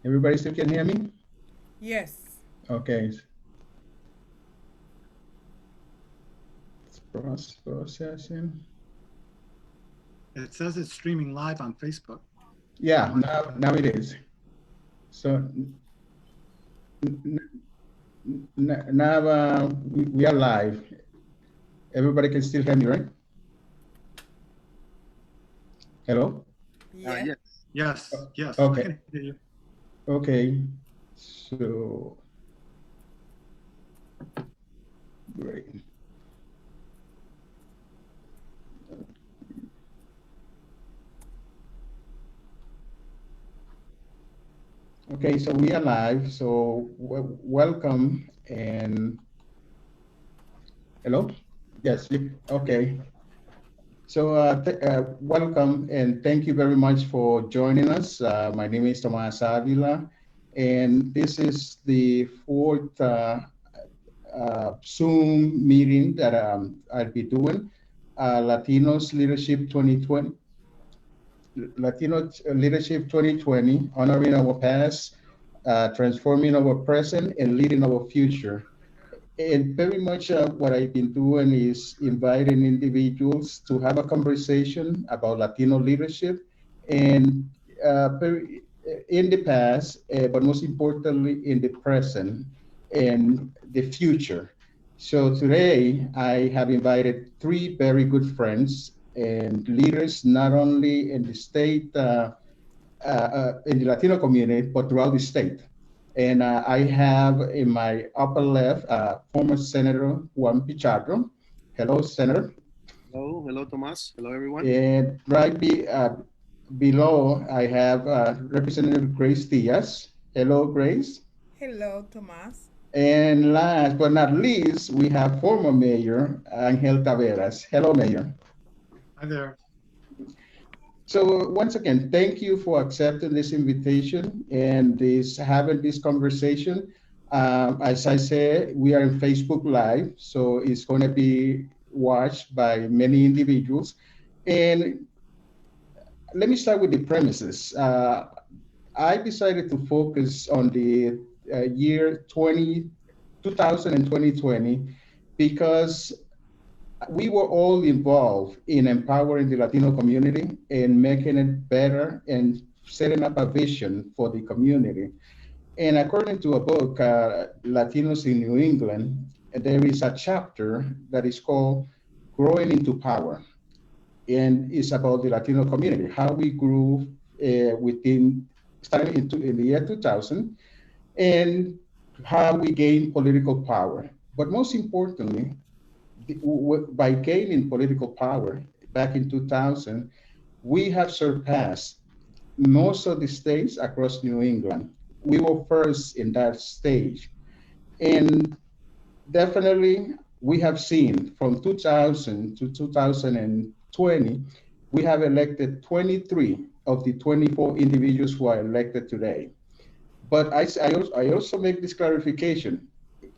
Everybody still can hear me? Yes. Okay. Processing. It says it's streaming live on Facebook. Yeah, now it is. So now we are live. Everybody can still hear me, right? Hello? Yeah. Yes. Yes, I Okay. can hear you. Okay. So great. Okay, so we are live. So welcome and hello. Yes. Okay. So welcome and thank you very much for joining us. My name is Tomás Ávila, and this is the fourth Zoom meeting that I'll be doing. Latinos Leadership 2020, Latino Leadership 2020, honoring our past, transforming our present, and leading our future. And very much what I've been doing is inviting individuals to have a conversation about Latino leadership and in the past, but most importantly, in the present and the future. So today, I have invited three very good friends and leaders, not only in the state, in the Latino community, but throughout the state. And I have in my upper left former Senator Juan Pichardo. Hello, Senator. Hello, Tomás. Hello, everyone. And below, I have Representative Grace Diaz. Hello, Grace. Hello, Tomás. And last but not least, we have former Mayor Angel Taveras. Hello, Mayor. Hi there. So once again, thank you for accepting this invitation and having this conversation. As I said, we are in Facebook Live, so it's going to be watched by many individuals. And let me start with the premises. I decided to focus on the year 2000 and 2020 because we were all involved in empowering the Latino community and making it better and setting up a vision for the community. And according to a book, Latinos in New England, there is a chapter that is called Growing into Power. And it's about the Latino community, how we grew starting in the year 2000, and how we gained political power. But most importantly, by gaining political power back in 2000, we have surpassed most of the states across New England. We were first in that stage. And definitely, we have seen from 2000 to 2020, we have elected 23 of the 24 individuals who are elected today. But I also make this clarification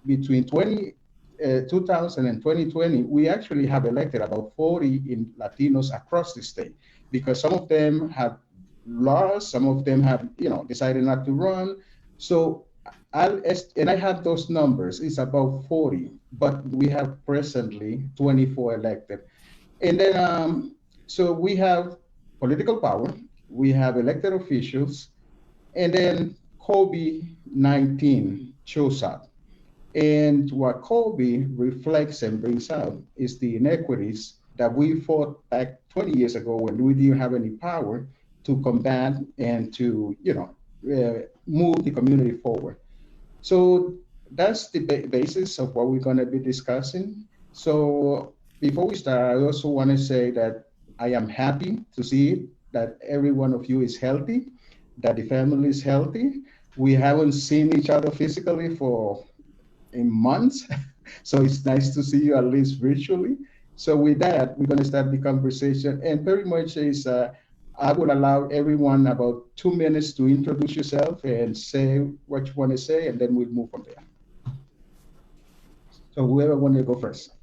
between 2000 and 2020, we actually have elected about 40 in Latinos across the state because some of them have lost, some of them have, decided not to run. So and I have those numbers. It's about 40, but we have presently 24 elected. And then, so we have political power, we have elected officials, and then COVID-19 shows up. And what Kobe reflects and brings out is the inequities that we fought back 20 years ago when we didn't have any power to combat and to, move the community forward. So that's the basis of what we're going to be discussing. So before we start, I also want to say that I am happy to see that every one of you is healthy, that the family is healthy. We haven't seen each other physically for in months. So it's nice to see you at least virtually. So with that, we're going to start the conversation. And very much is, I would allow everyone about 2 minutes to introduce yourself and say what you want to say, and then we'll move from there. So whoever want to go first.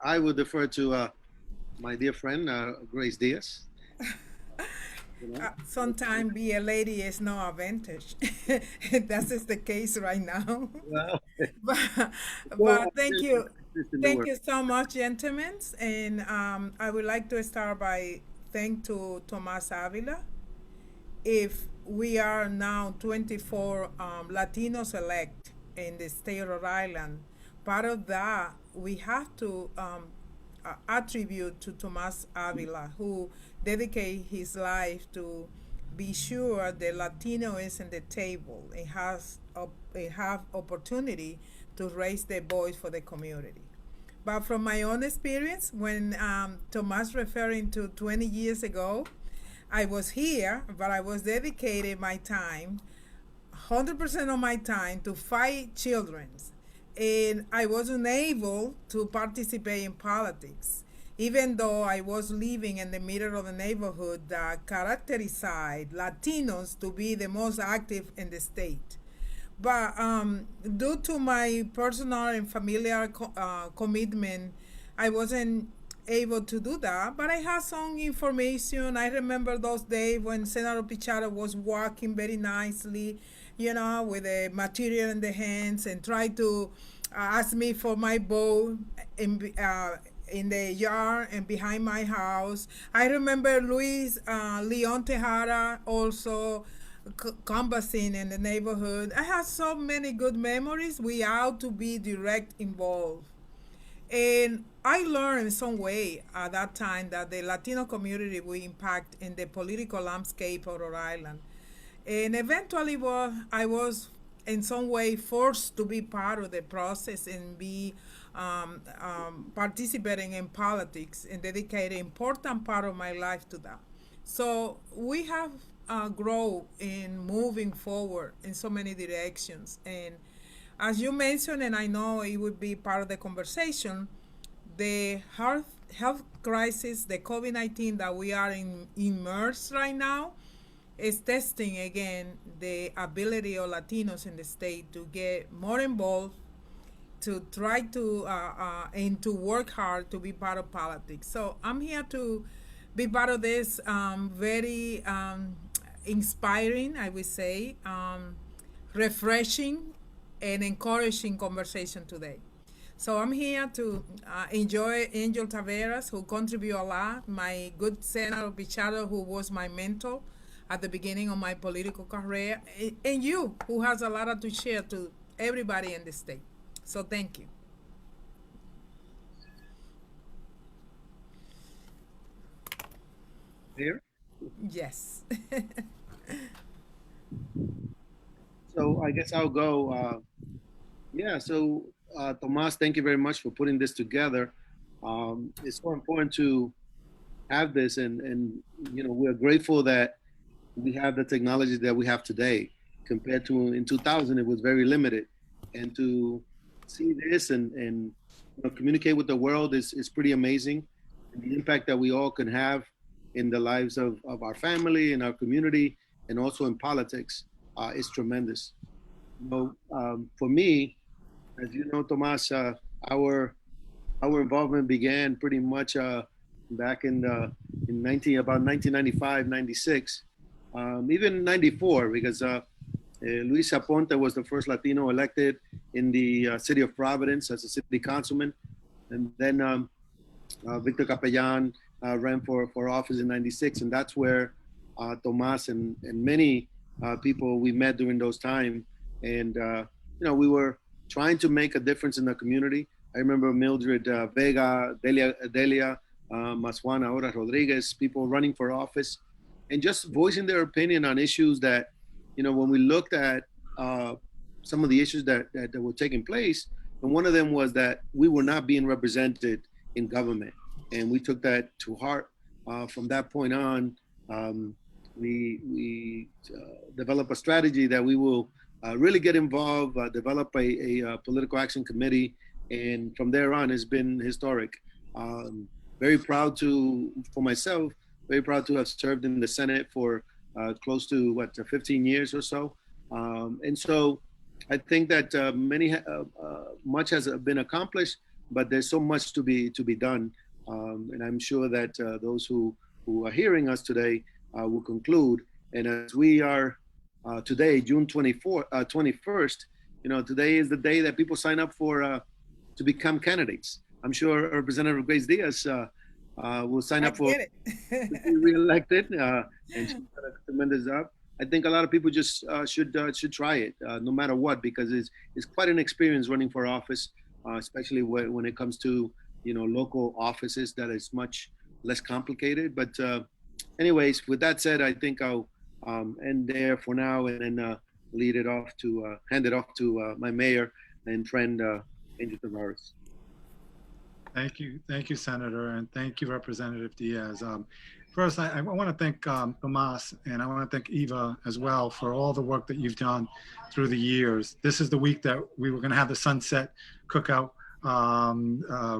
I would defer to my dear friend, Grace Diaz. You know? Sometimes be a lady is no advantage. That is the case right now. Well, but well, but thank there's you. exist in the Thank world. you so much, gentlemen. And I would like to start by thank to Tomás Ávila. If we are now 24 Latinos elect in the state of Rhode Island, part of that we have to attribute to Tomás Ávila, who dedicated his life to be sure the Latino is in the table and it have opportunity to raise their voice for the community. But from my own experience, when Tomás referring to 20 years ago, I was here, but I was dedicating my time, 100% of my time, to fight children. And I was unable to participate in politics, even though I was living in the middle of the neighborhood that characterized Latinos to be the most active in the state. But due to my personal and familiar commitment, I wasn't able to do that. But I had some information. I remember those days when Senator Pichardo was walking very nicely, with the material in the hands and tried to ask me for my vote in the yard and behind my house. I remember Leon Tejada also canvassing in the neighborhood. I have so many good memories. We ought to be direct involved. And I learned in some way at that time that the Latino community will impact in the political landscape of Rhode Island. And eventually, I was in some way forced to be part of the process and be participating in politics and dedicate an important part of my life to that. So we have grown in moving forward in so many directions. And as you mentioned, and I know it would be part of the conversation, the health crisis, the COVID-19 that we are immersed right now, is testing again the ability of Latinos in the state to get more involved, to try to and to work hard to be part of politics. So I'm here to be part of this very inspiring, I would say, refreshing and encouraging conversation today. So I'm here to enjoy Angel Taveras, who contribute a lot, my good Senator Pichardo, who was my mentor at the beginning of my political career, and you, who has a lot to share to everybody in the state. So thank you. Here. Yes. So I guess I'll go. Yeah. So Tomas, thank you very much for putting this together. It's so important to have this, and we're grateful that we have the technology that we have today compared to in 2000 it was very limited, and to see this and communicate with the world is pretty amazing, and the impact that we all can have in the lives of our family and our community and also in politics is tremendous. For me, as you know, Tomas, our involvement began pretty much back in 1995, 96, even 94, because Luis Aponte was the first Latino elected in the city of Providence as a city councilman, and then Victor Capellan ran for office in 96, and that's where Tomas and many people we met during those times, and we were trying to make a difference in the community. I remember Mildred Vega, Delia Masjuana, Ahora Rodriguez, people running for office and just voicing their opinion on issues that, when we looked at some of the issues that were taking place, and one of them was that we were not being represented in government. And we took that to heart. From that point on, we developed a strategy that we will really get involved, develop a political action committee, and from there on, it's been historic. Very proud for myself, very proud to have served in the Senate for close to 15 years or so. And so I think that much has been accomplished, but there's so much to be done. And I'm sure that those who are hearing us today will conclude. And as we are today, June 21st, today is the day that people sign up for to become candidates. I'm sure Representative Grace Diaz will sign up for get it. to be reelected, and she's done a tremendous job. I think a lot of people just should try it, no matter what, because it's quite an experience running for office, especially when it comes to local offices. That is much less complicated. But anyways, with that said, I think I'll end there for now, and then hand it off to my mayor and friend Angel Taveras. Thank you, Senator, and thank you, Representative Diaz. First, I want to thank Tomás, and I want to thank Eva as well for all the work that you've done through the years. This is the week that we were going to have the Sunset Cookout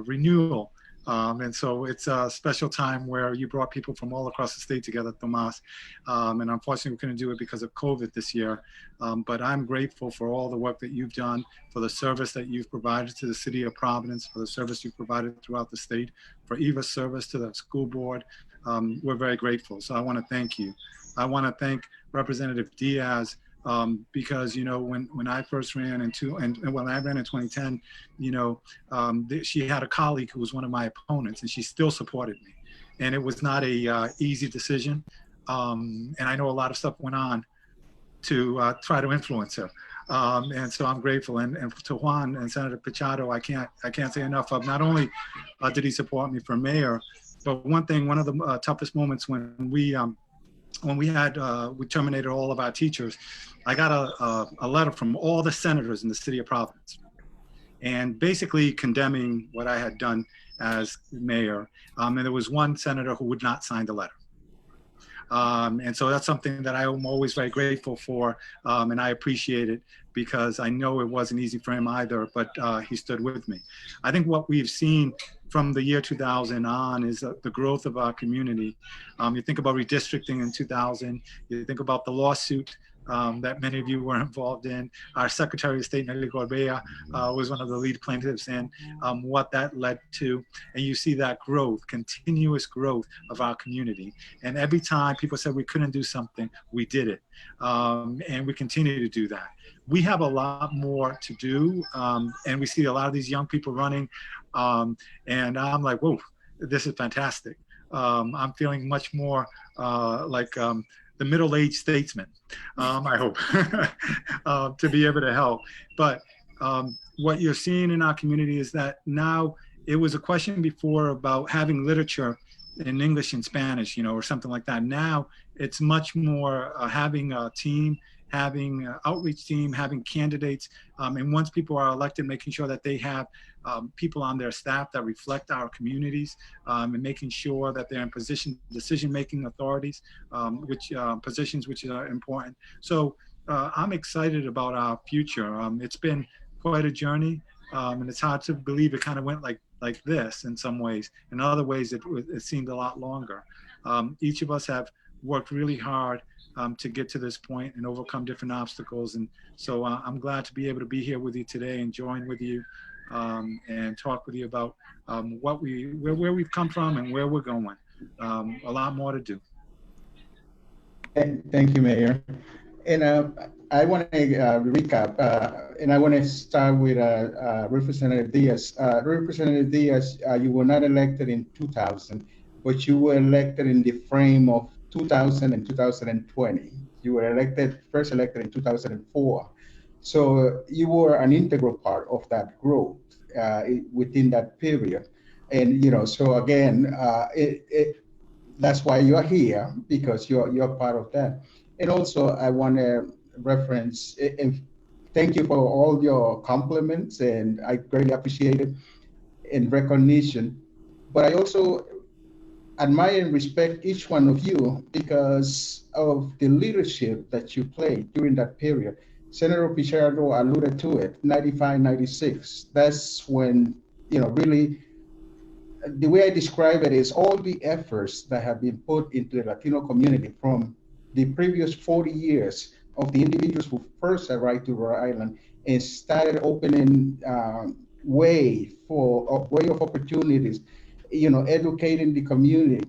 renewal. And so it's a special time where you brought people from all across the state together, Tomás. And unfortunately, we couldn't do it because of COVID this year. But I'm grateful for all the work that you've done, for the service that you've provided to the city of Providence, for the service you've provided throughout the state, for Eva's service to the school board. We're very grateful. So I want to thank you. I want to thank Representative Diaz because when I first ran and when I ran in 2010, she had a colleague who was one of my opponents, and she still supported me, and it was not a easy decision. And I know a lot of stuff went on to try to influence her, and so I'm grateful. And to Juan and Senator Pichado, I can't say enough of. Not only did he support me for mayor, but one of the toughest moments when we terminated all of our teachers, I got a letter from all the senators in the city of Providence, and basically condemning what I had done as mayor. And there was one senator who would not sign the letter. And so that's something that I'm always very grateful for, and I appreciate it, because I know it wasn't easy for him either, but he stood with me. I think what we've seen from the year 2000 on is the growth of our community. You think about redistricting in 2000, you think about the lawsuit that many of you were involved in. Our Secretary of State, Nelly Gorbea, was one of the lead plaintiffs in what that led to. And you see that growth, continuous growth of our community. And every time people said we couldn't do something, we did it. And we continue to do that. We have a lot more to do. And we see a lot of these young people running. And I'm like, whoa, this is fantastic. I'm feeling much more like the middle-aged statesman, I hope, to be able to help. But what you're seeing in our community is that now, it was a question before about having literature in English and Spanish, or something like that. Now it's much more having a team, having an outreach team, having candidates, and once people are elected, making sure that they have people on their staff that reflect our communities, and making sure that they're in decision-making authorities, positions which are important. So I'm excited about our future. It's been quite a journey, and it's hard to believe it kind of went like this in some ways. In other ways, it seemed a lot longer. Each of us have worked really hard to get to this point and overcome different obstacles. And so I'm glad to be able to be here with you today and join with you and talk with you about where we've come from and where we're going. A lot more to do. Thank you, Mayor. And I want to recap, and I want to start with Representative Diaz. Representative Diaz, you were not elected in 2000, but you were elected in the frame of 2000 and 2020. You were first elected in 2004. So you were an integral part of that growth within that period. And, so again, that's why you're here, because you're part of that. And also, I want to reference and thank you for all your compliments, and I greatly appreciate it in recognition. But I also admire and respect each one of you because of the leadership that you played during that period. Senator Pichardo alluded to it, 95, 96. That's when, really, the way I describe it is all the efforts that have been put into the Latino community from the previous 40 years of the individuals who first arrived to Rhode Island and started opening way of opportunities, educating the community.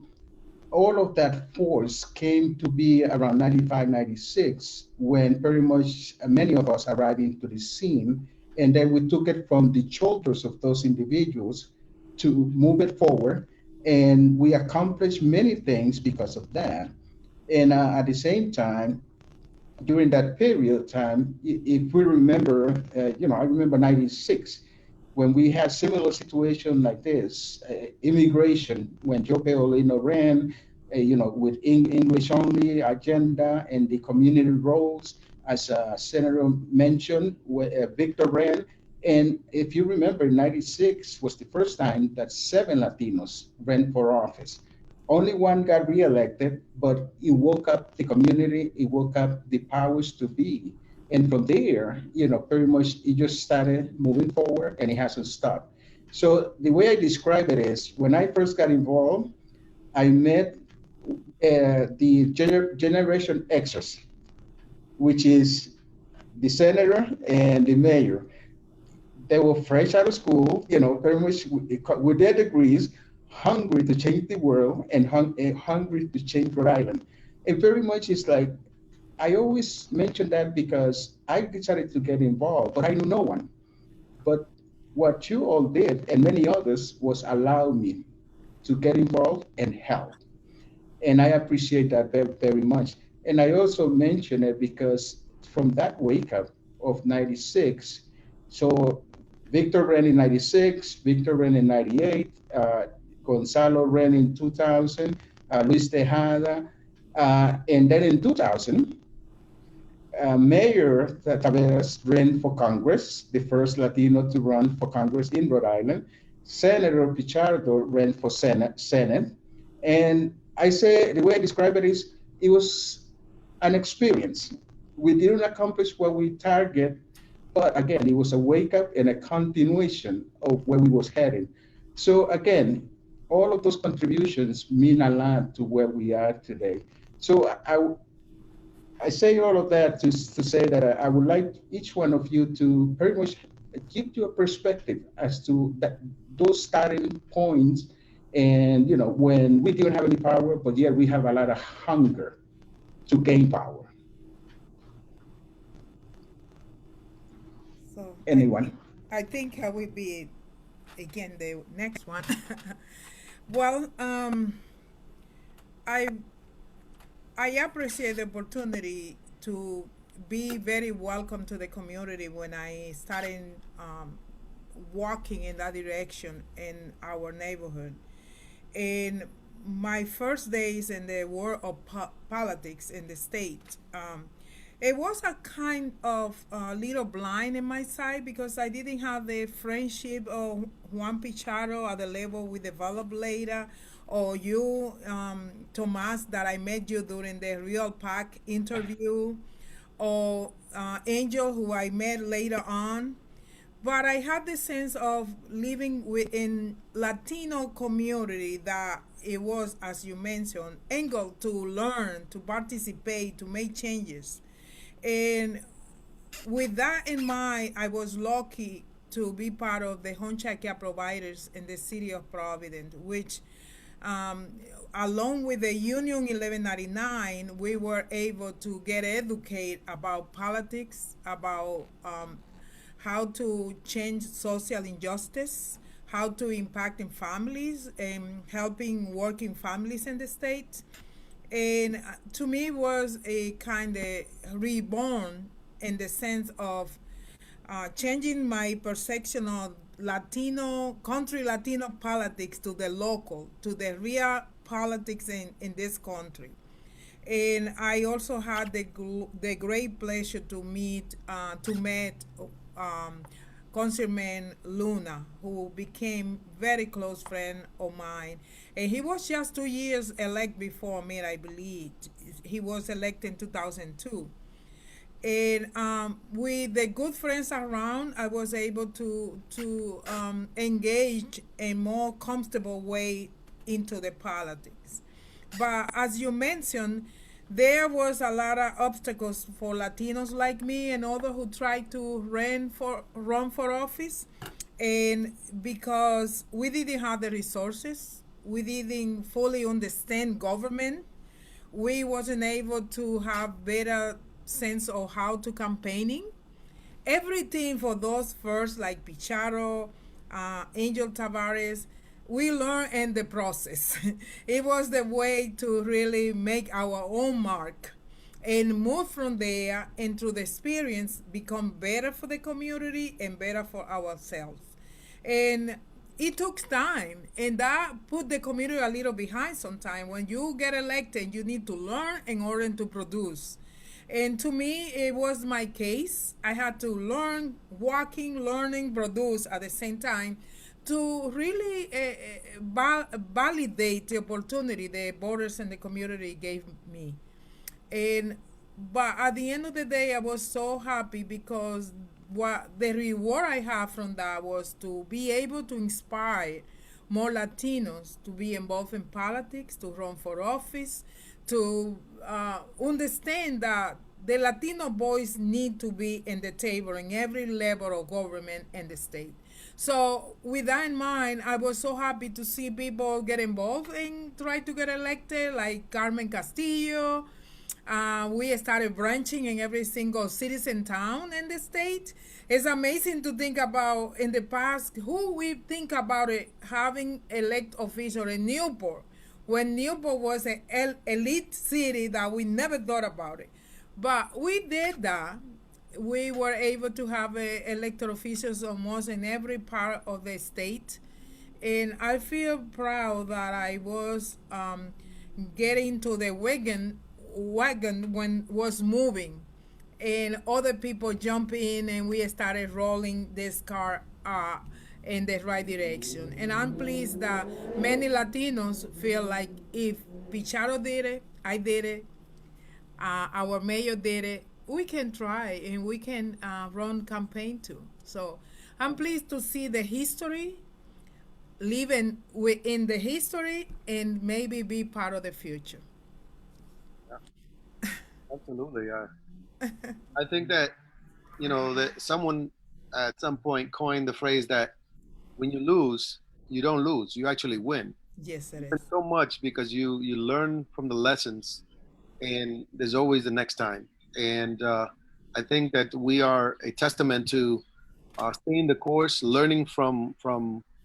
all of that force came to be around 95, 96, when pretty much many of us arrived into the scene. And then we took it from the shoulders of those individuals to move it forward. And we accomplished many things because of that. And at the same time, during that period of time, if we remember, I remember 96, when we had similar situation like this, immigration, when Joe Paolino ran, with English only agenda and the community roles, as Senator mentioned, Victor ran. And if you remember, 96 was the first time that 7 Latinos ran for office. Only one got reelected, but it woke up the community, it woke up the powers to be. And from there, pretty much it just started moving forward and it hasn't stopped. So the way I describe it is when I first got involved, I met the Generation Xers, which is the senator and the mayor. They were fresh out of school, pretty much with their degrees, hungry to change the world and hungry to change Rhode Island. And very much it's like, I always mention that because I decided to get involved, but I knew no one. But what you all did, and many others, was allow me to get involved and help. And I appreciate that very, very much. And I also mention it because from that wake up of 96, so Victor ran in 96, Victor ran in 98, Gonzalo ran in 2000, Luis Tejada, and then in 2000, Mayor Taveras ran for Congress, the first Latino to run for Congress in Rhode Island. Senator Pichardo ran for Senate. And I say, the way I describe it is, it was an experience. We didn't accomplish what we target, but again, it was a wake up and a continuation of where we was heading. So again, all of those contributions mean a lot to where we are today. So I say all of that to say that I would like each one of you to very much give you a perspective as to those starting points. And, when we didn't have any power, but yet we have a lot of hunger to gain power. So Anyone? I think I will be, again, the next one. Well, I appreciate the opportunity to be very welcome to the community when I started walking in that direction in our neighborhood. In my first days in the world of politics in the state, it was a kind of little blind in my side because I didn't have the friendship of Juan Pichardo at the level we developed later, or you, Tomás, that I met you during the Real Pack interview, or Angel, who I met later on. But I had the sense of living within Latino community that it was, as you mentioned, angled to learn, to participate, to make changes. And with that in mind, I was lucky to be part of the Honchakia providers in the city of Providence, which along with the Union 1199, we were able to get educated about politics, about how to change social injustice, how to impact in families, and helping working families in the state. And to me, it was a kind of reborn in the sense of changing my perception of country Latino politics to the local, to the real politics in this country. And I also had the great pleasure to meet Councilman Luna, who became very close friend of mine. And he was just 2 years elect before me, I believe. He was elected in 2002. And with the good friends around, I was able to engage in more comfortable way into the politics. But as you mentioned, there was a lot of obstacles for Latinos like me and others who tried to run for office, and because we didn't have the resources, we didn't fully understand government. We wasn't able to have better sense of how to campaigning. Everything for those first, like Picharo, Angel Taveras, we learned in the process. It was the way to really make our own mark and move from there, and through the experience become better for the community and better for ourselves. And it took time, and that put the community a little behind sometimes. When you get elected, you need to learn in order to produce. And to me, it was my case. I had to learn, walking, learning, produce at the same time to really validate the opportunity the voters and the community gave me. And but at the end of the day, I was so happy because what the reward I have from that was to be able to inspire more Latinos to be involved in politics, to run for office, to understand that the Latino voice need to be in the table in every level of government in the state. So with that in mind, I was so happy to see people get involved and try to get elected, like Carmen Castillo. We started branching in every single citizen town in the state. It's amazing to think about in the past who we think about it having elect official in Newport, when Newport was an elite city that we never thought about it. But we did that. We were able to have elected officials almost in every part of the state. And I feel proud that I was getting to the wagon when was moving, and other people jump in, and we started rolling this car in the right direction. And I'm pleased that many Latinos feel like if Picharo did it, I did it, our mayor did it, we can try and we can run campaign too. So I'm pleased to see the history, living within the history, and maybe be part of the future. Absolutely. I think that, that someone at some point coined the phrase that when you lose, you don't lose, you actually win. Yes, it And is. so much because you learn from the lessons, and there's always the next time. And I think that we are a testament to staying the course, learning from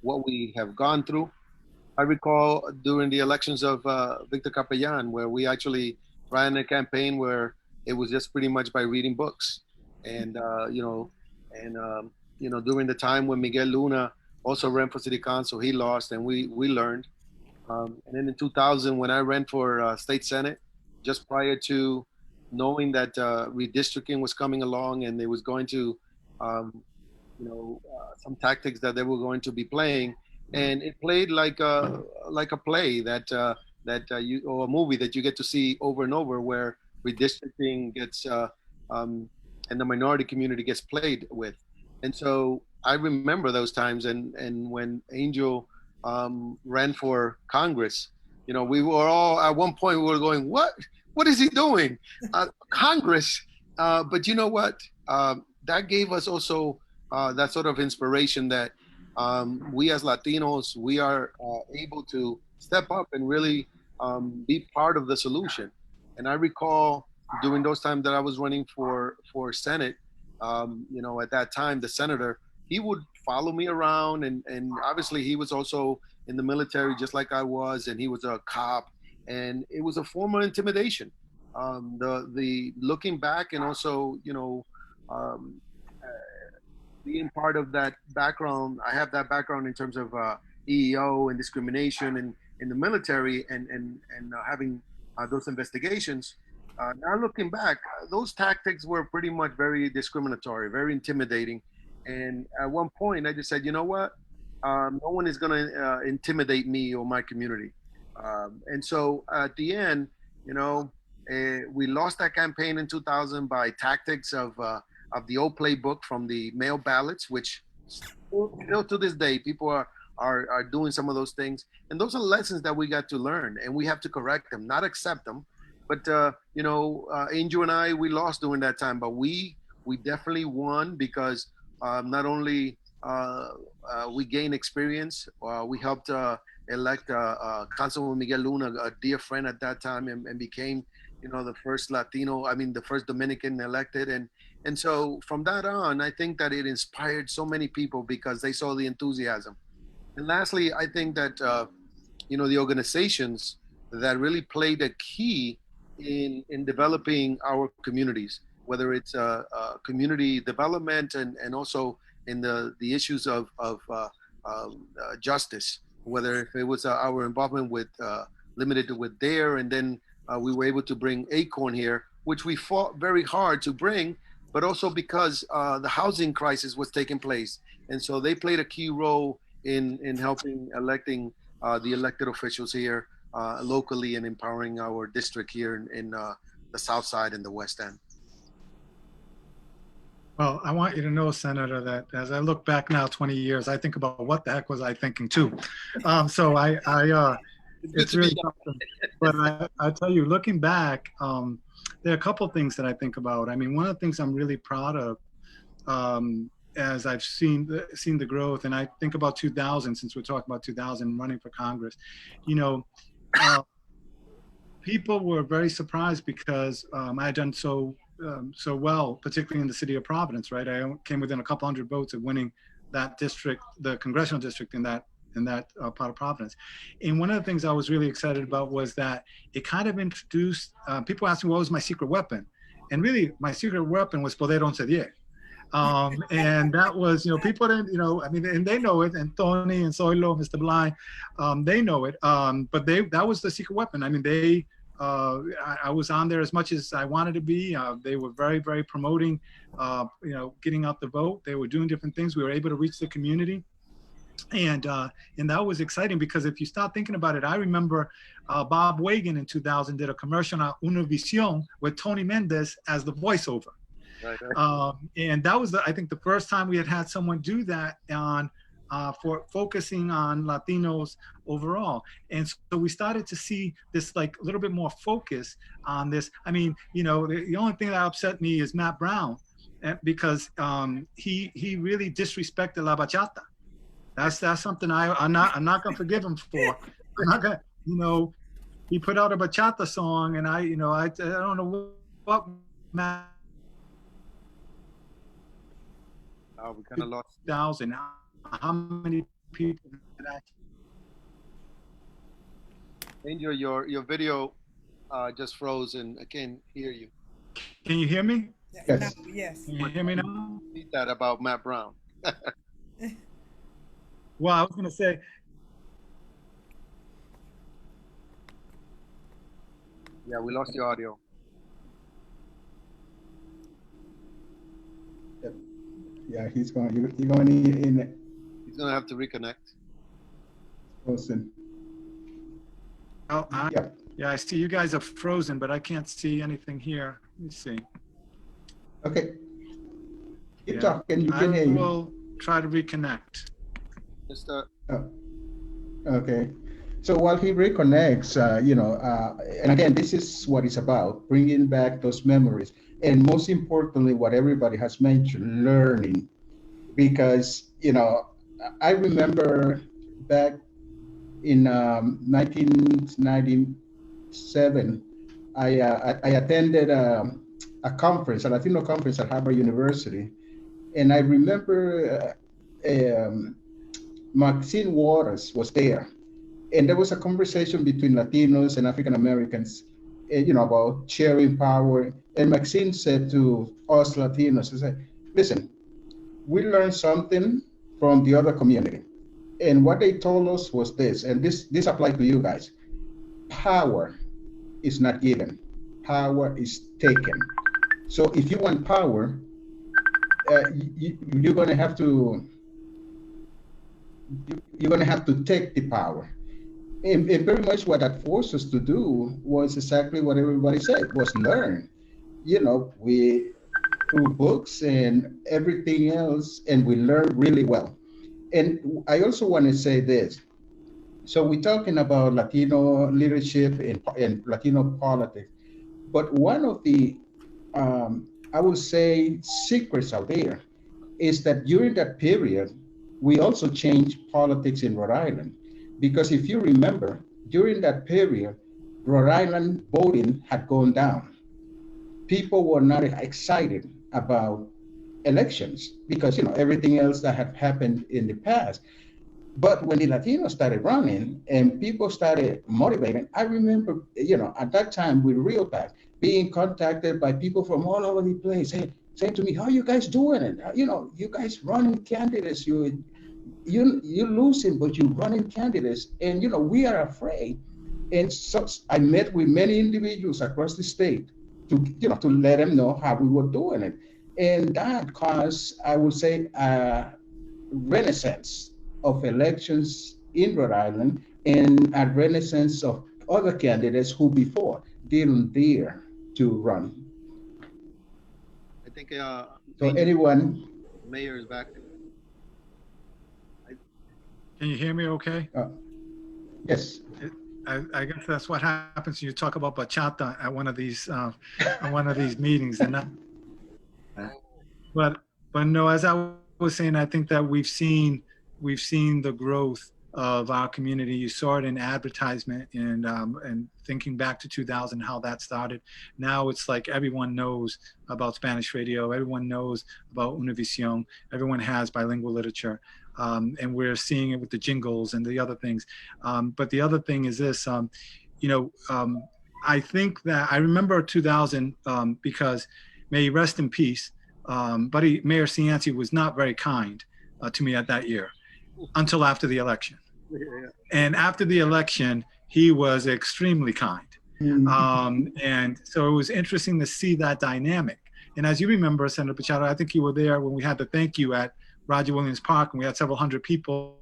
what we have gone through. I recall during the elections of Victor Capellan, where we actually ran a campaign where it was just pretty much by reading books, and and during the time when Miguel Luna also ran for city council, he lost, and we learned. And then in 2000, when I ran for state senate, just prior to knowing that redistricting was coming along and they was going to um, some tactics that they were going to be playing, and it played like a play that you or a movie that you get to see over and over, where redistricting gets and the minority community gets played with. And so I remember those times, and when Angel ran for Congress, we were all at one point we were going, what is he doing, Congress? But you know what? That gave us also that sort of inspiration that we as Latinos, we are able to step up and really be part of the solution. And I recall during those times that I was running for Senate, at that time, the senator, he would follow me around, and obviously he was also in the military just like I was, and he was a cop, and it was a form of intimidation. The looking back, and also um, being part of that background, I have that background in terms of EEO and discrimination and in the military, and having those investigations. Now looking back, those tactics were pretty much very discriminatory, very intimidating. And at one point, I just said, you know what? No one is going to intimidate me or my community. And so at the end, we lost that campaign in 2000 by tactics of the old playbook from the mail ballots, which still to this day, people are doing some of those things. And those are lessons that we got to learn, and we have to correct them, not accept them. But Angel and I, we lost during that time, but we definitely won because not only we gained experience, we helped elect Councilman Miguel Luna, a dear friend at that time, and became, the first Latino, the first Dominican elected. And so from that on, I think that it inspired so many people because they saw the enthusiasm. And lastly, I think that, the organizations that really played a key in developing our communities, whether it's community development and also in the issues of justice, whether if it was our involvement with limited with DARE, and then we were able to bring ACORN here, which we fought very hard to bring, but also because the housing crisis was taking place. And so they played a key role in helping electing the elected officials here locally and empowering our district here in the South Side and the West End. Well, I want you to know, Senator, that as I look back now 20 years, I think about what the heck was I thinking too. So it's really something. But I tell you, looking back, there are a couple of things that I think about. I mean, one of the things I'm really proud of as I've seen the growth, and I think about 2000, since we're talking about 2000, running for Congress, people were very surprised because I had done so well, particularly in the city of Providence, right? I came within a couple hundred votes of winning that district, the congressional district in that part of Providence. And one of the things I was really excited about was that it kind of introduced, people asked me what was my secret weapon. And really my secret weapon was poder conceder. And that was, people didn't, and they know it, and Tony and Zoilo, Mr. Blind, they know it. But that was the secret weapon. I mean, I was on there as much as I wanted to be. They were very, very promoting, getting out the vote. They were doing different things. We were able to reach the community. And that was exciting because if you start thinking about it, I remember Bob Wagan in 2000 did a commercial on Univision with Tony Mendez as the voiceover. Right. And that was, I think, the first time we had someone do that for focusing on Latinos overall. And so we started to see this like a little bit more focus on this. I mean, the only thing that upset me is Matt Brown, because he really disrespected La Bachata. That's something I'm not gonna forgive him for. I'm not gonna, he put out a bachata song, and I don't know what Matt. We kind of lost 1,000. How many people did I? Angel, your video just froze, and I can't hear you. Can you hear me? Yes. Yes. Can you hear me now? Repeat that about Matt Brown. Well, I was going to say. Yeah, we lost your audio. Yeah, he's going in. He's going to have to reconnect. Frozen. Oh, yeah, I see you guys are frozen, but I can't see anything here. Let me see. Okay. Keep talking. You can hear I you. will try to reconnect. Just okay. So while he reconnects, and again, this is what it's about, bringing back those memories. And most importantly, what everybody has mentioned, learning. Because, I remember back in 1997, I attended a conference, a Latino conference at Harvard University. And I remember Maxine Waters was there. And there was a conversation between Latinos and African Americans, about sharing power. And Maxine said to us Latinos, she said, listen, we learned something from the other community. And what they told us was this, and this applies to you guys. Power is not given. Power is taken. So if you want power, you're going to have to take the power. And very much what that forced us to do was exactly what everybody said, was learn. We through books and everything else, and we learned really well. And I also want to say this. So we're talking about Latino leadership and Latino politics, but one of the, I would say, secrets out there is that during that period, we also changed politics in Rhode Island. Because if you remember, during that period, Rhode Island voting had gone down. People were not excited about elections because, everything else that had happened in the past. But when the Latinos started running and people started motivating, I remember, at that time with RealPAC, being contacted by people from all over the place, saying to me, "How are you guys doing it? You guys running candidates, you're losing, but you're running candidates, and we are afraid." And so I met with many individuals across the state to let them know how we were doing it, and that caused, I would say, a renaissance of elections in Rhode Island and a renaissance of other candidates who before didn't dare to run. I think So anyone, Mayor is back. Can you hear me okay? yes. I guess that's what happens when you talk about bachata at one of these meetings. And but no, as I was saying, I think that we've seen the growth of our community. You saw it in advertisement and thinking back to 2000, how that started. Now it's like everyone knows about Spanish radio. Everyone knows about Univision. Everyone has bilingual literature. And we're seeing it with the jingles and the other things. But the other thing is this, I think that I remember 2000 because, may he rest in peace, Mayor Cianci was not very kind to me at that year until after the election. And after the election, he was extremely kind. And so it was interesting to see that dynamic. And as you remember, Senator Pachado, I think you were there when we had the thank you at Roger Williams Park, and we had several hundred people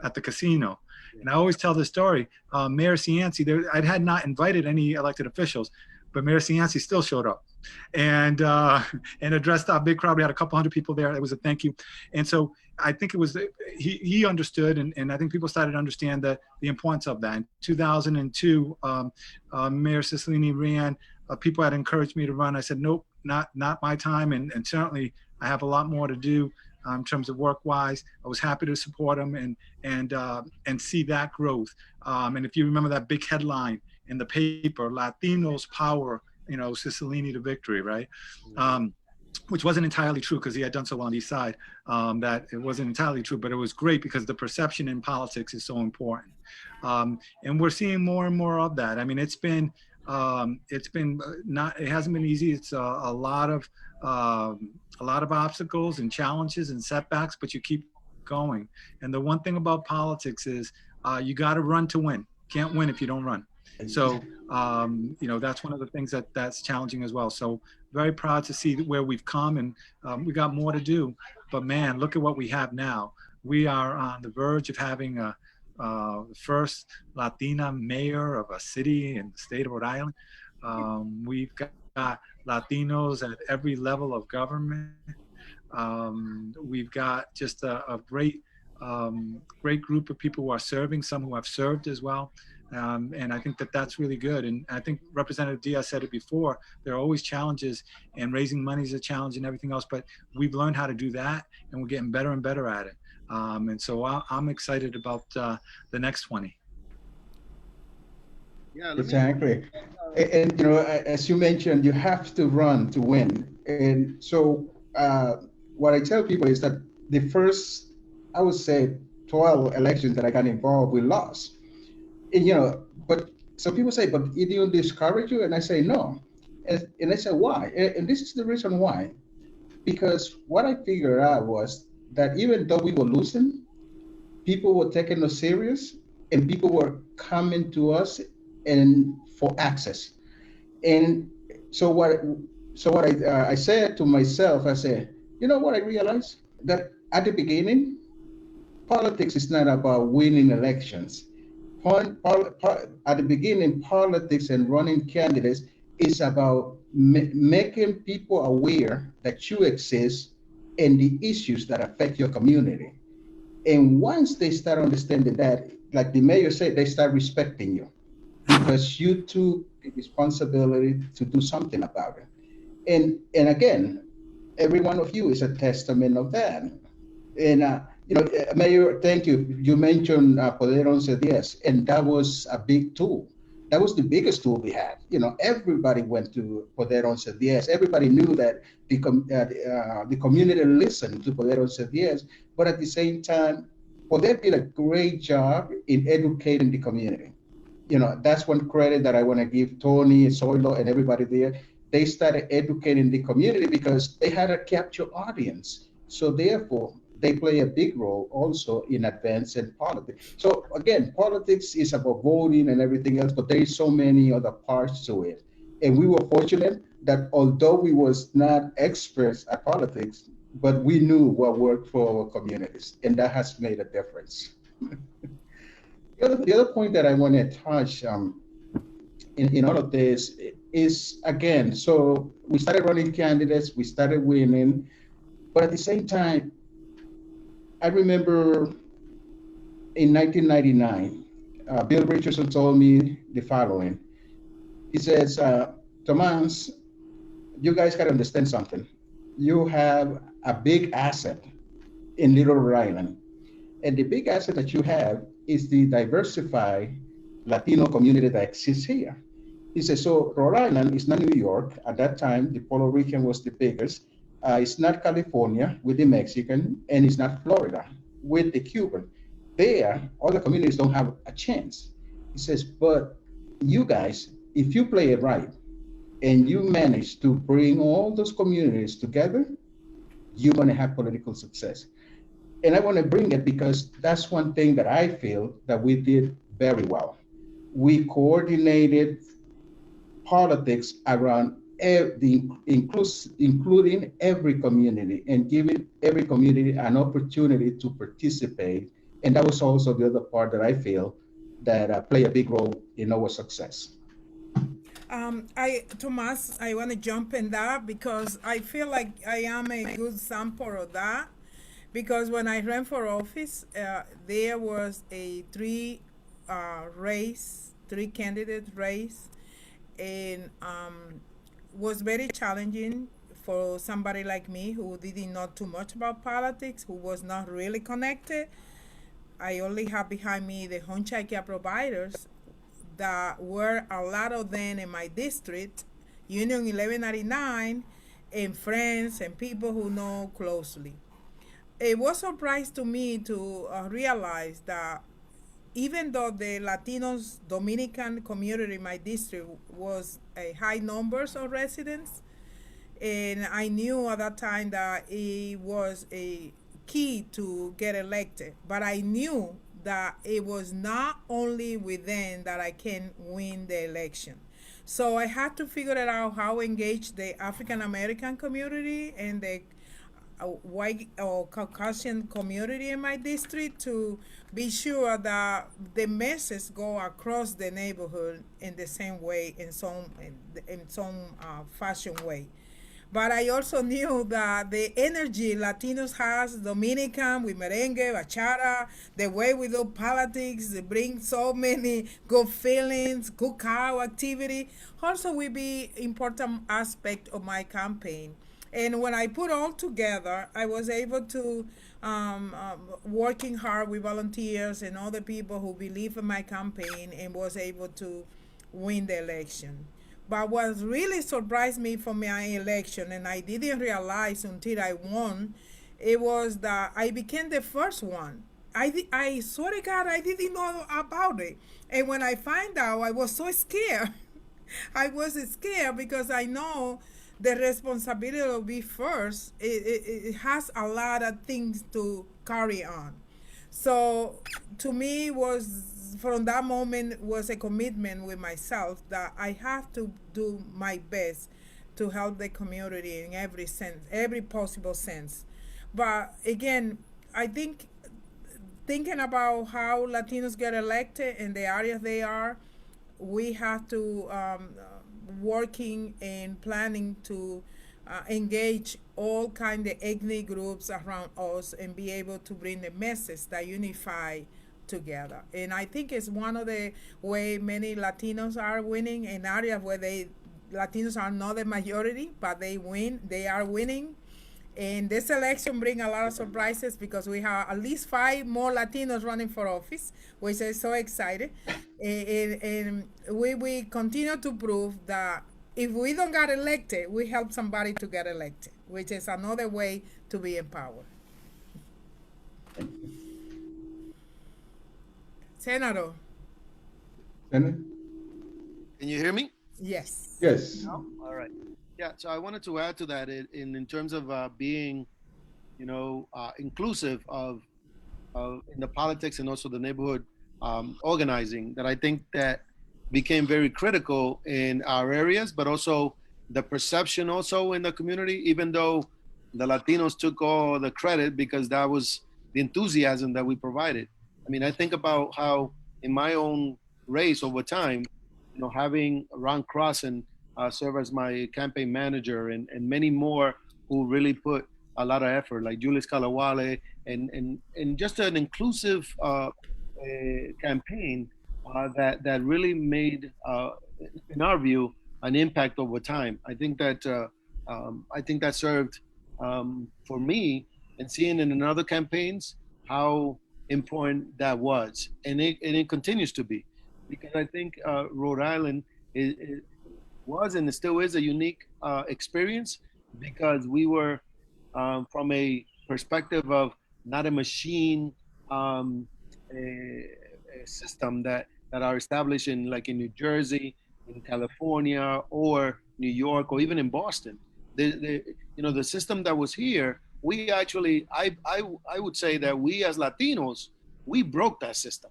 at the casino. And I always tell this story. Mayor Cianci, I had not invited any elected officials, but Mayor Cianci still showed up and addressed our big crowd. We had a couple hundred people there. It was a thank you. And so I think it was, he understood, and I think people started to understand the importance of that. In 2002, Mayor Cicilline ran. People had encouraged me to run. I said, nope, not my time. And certainly I have a lot more to do. In terms of work-wise, I was happy to support him and see that growth. And if you remember that big headline in the paper, Latinos power, Cicilline to victory, right? Which wasn't entirely true because he had done so well on the East Side. That it wasn't entirely true, but it was great because the perception in politics is so important. And we're seeing more and more of that. I mean, it hasn't been easy. It's a lot of obstacles and challenges and setbacks, but you keep going. And the one thing about politics is you got to run to win. Can't win if you don't run. So, that's one of the things that's challenging as well. So very proud to see where we've come, and we got more to do, but man, look at what we have now. We are on the verge of having the first Latina mayor of a city in the state of Rhode Island. We've got Latinos at every level of government. We've got just a great group of people who are serving, some who have served as well. And I think that's really good. And I think Representative Diaz said it before, there are always challenges, and raising money is a challenge and everything else, but we've learned how to do that, and we're getting better and better at it. And so I'm excited about the next 20. Yeah, Exactly. And as you mentioned, you have to run to win. And so what I tell people is that the first, I would say, 12 elections that I got involved, we lost. And, but some people say, but it didn't discourage you? And I say, no. And I say, why? And this is the reason why. Because what I figured out was that even though we were losing, people were taking us serious, and people were coming to us and for access. And so what I said to myself, I said, you know what I realized? That at the beginning, politics is not about winning elections. At the beginning, politics and running candidates is about making people aware that you exist and the issues that affect your community. And once they start understanding that, like the mayor said, they start respecting you because you took the responsibility to do something about it. And again, every one of you is a testament of that. And Mayor, thank you. You mentioned Poder Once Diaz, and that was a big tool. That was the biggest tool we had. Everybody went to Poder Once Diaz. Everybody knew that the community listened to Poder Once Diaz, but at the same time, Poder did a great job in educating the community. That's one credit that I want to give Tony, Soilo, and everybody there. They started educating the community because they had a capture audience. So therefore, they play a big role also in advancing politics. So again, politics is about voting and everything else, but there is so many other parts to it. And we were fortunate that although we was not experts at politics, but we knew what worked for our communities, and that has made a difference. The other point that I want to touch in all of this is, again, so we started running candidates, we started winning, but at the same time, I remember in 1999, Bill Richardson told me the following. He says, Tomás, you guys got to understand something. You have a big asset in Little Rhode Island. And the big asset that you have is the diversified Latino community that exists here. He says, so Rhode Island is not New York. At that time, the Puerto Rican was the biggest. It's not California with the Mexican, and it's not Florida with the Cuban. There, other communities don't have a chance. He says, but you guys, if you play it right, and you manage to bring all those communities together, you're going to have political success. And I want to bring it because that's one thing that I feel that we did very well. We coordinated politics around including every community and giving every community an opportunity to participate. And that was also the other part that I feel that play a big role in our success. Tomás, I want to jump in that because I feel like I am a good sample of that. Because when I ran for office, there was a three candidate race, and was very challenging for somebody like me who didn't know too much about politics, who was not really connected. I only have behind me the home childcare providers that were a lot of them in my district, Union 1199, and friends and people who know closely. It was a surprise to me to realize that even though the Latinos Dominican community in my district was a high numbers of residents, and I knew at that time that it was a key to get elected, but I knew that it was not only within that I can win the election. So I had to figure it out how engage the African American community and the white or Caucasian community in my district to be sure that the message go across the neighborhood in the same way, in some fashion way. But I also knew that the energy Latinos has, Dominican with merengue, bachata, the way we do politics, they bring so many good feelings, cookout activity, also will be important aspect of my campaign. And when I put all together, I was able to working hard with volunteers and other people who believe in my campaign and was able to win the election. But what really surprised me for my election, and I didn't realize until I won, it was that I became the first one. I swear to God, I didn't know about it. And when I find out, I was so scared. I was scared because I know the responsibility of be first. It has a lot of things to carry on. So to me was from that moment was a commitment with myself that I have to do my best to help the community in every sense, every possible sense. But again, I think thinking about how Latinos get elected in the areas they are, we have to working and planning to engage all kind of ethnic groups around us and be able to bring the message that unify together. And I think it's one of the way many Latinos are winning in areas where Latinos are not the majority, but they are winning. And this election bring a lot of surprises because we have at least 5 more Latinos running for office, which is so excited. And we continue to prove that if we don't get elected, we help somebody to get elected, which is another way to be empowered. Senator. Senator? Can you hear me? Yes. Yes. No? All right. Yeah. So I wanted to add to that in terms of being, inclusive of in the politics and also the neighborhood organizing, that I think that became very critical in our areas, but also the perception also in the community, even though the Latinos took all the credit because that was the enthusiasm that we provided. I mean, I think about how in my own race over time, having Ron Crossan serve as my campaign manager and many more who really put a lot of effort, like Julius Kalawale, and just an inclusive campaign that really made, in our view, an impact over time. I think that served for me, and seeing in other campaigns how important that was, and it continues to be, because I think Rhode Island was and it still is a unique experience, because we were from a perspective of not a machine a system that are established in New Jersey, in California, or New York, or even in Boston. The system that was here, we actually, I would say that we as Latinos, we broke that system,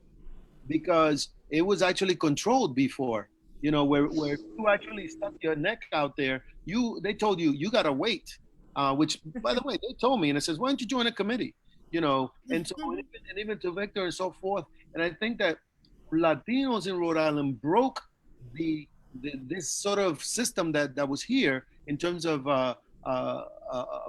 because it was actually controlled before. Where you actually stuck your neck out there, they told you gotta wait. Which, by the way, they told me, and it says, why don't you join a committee? And so and even to Victor and so forth. And I think that Latinos in Rhode Island broke this sort of system that was here in terms of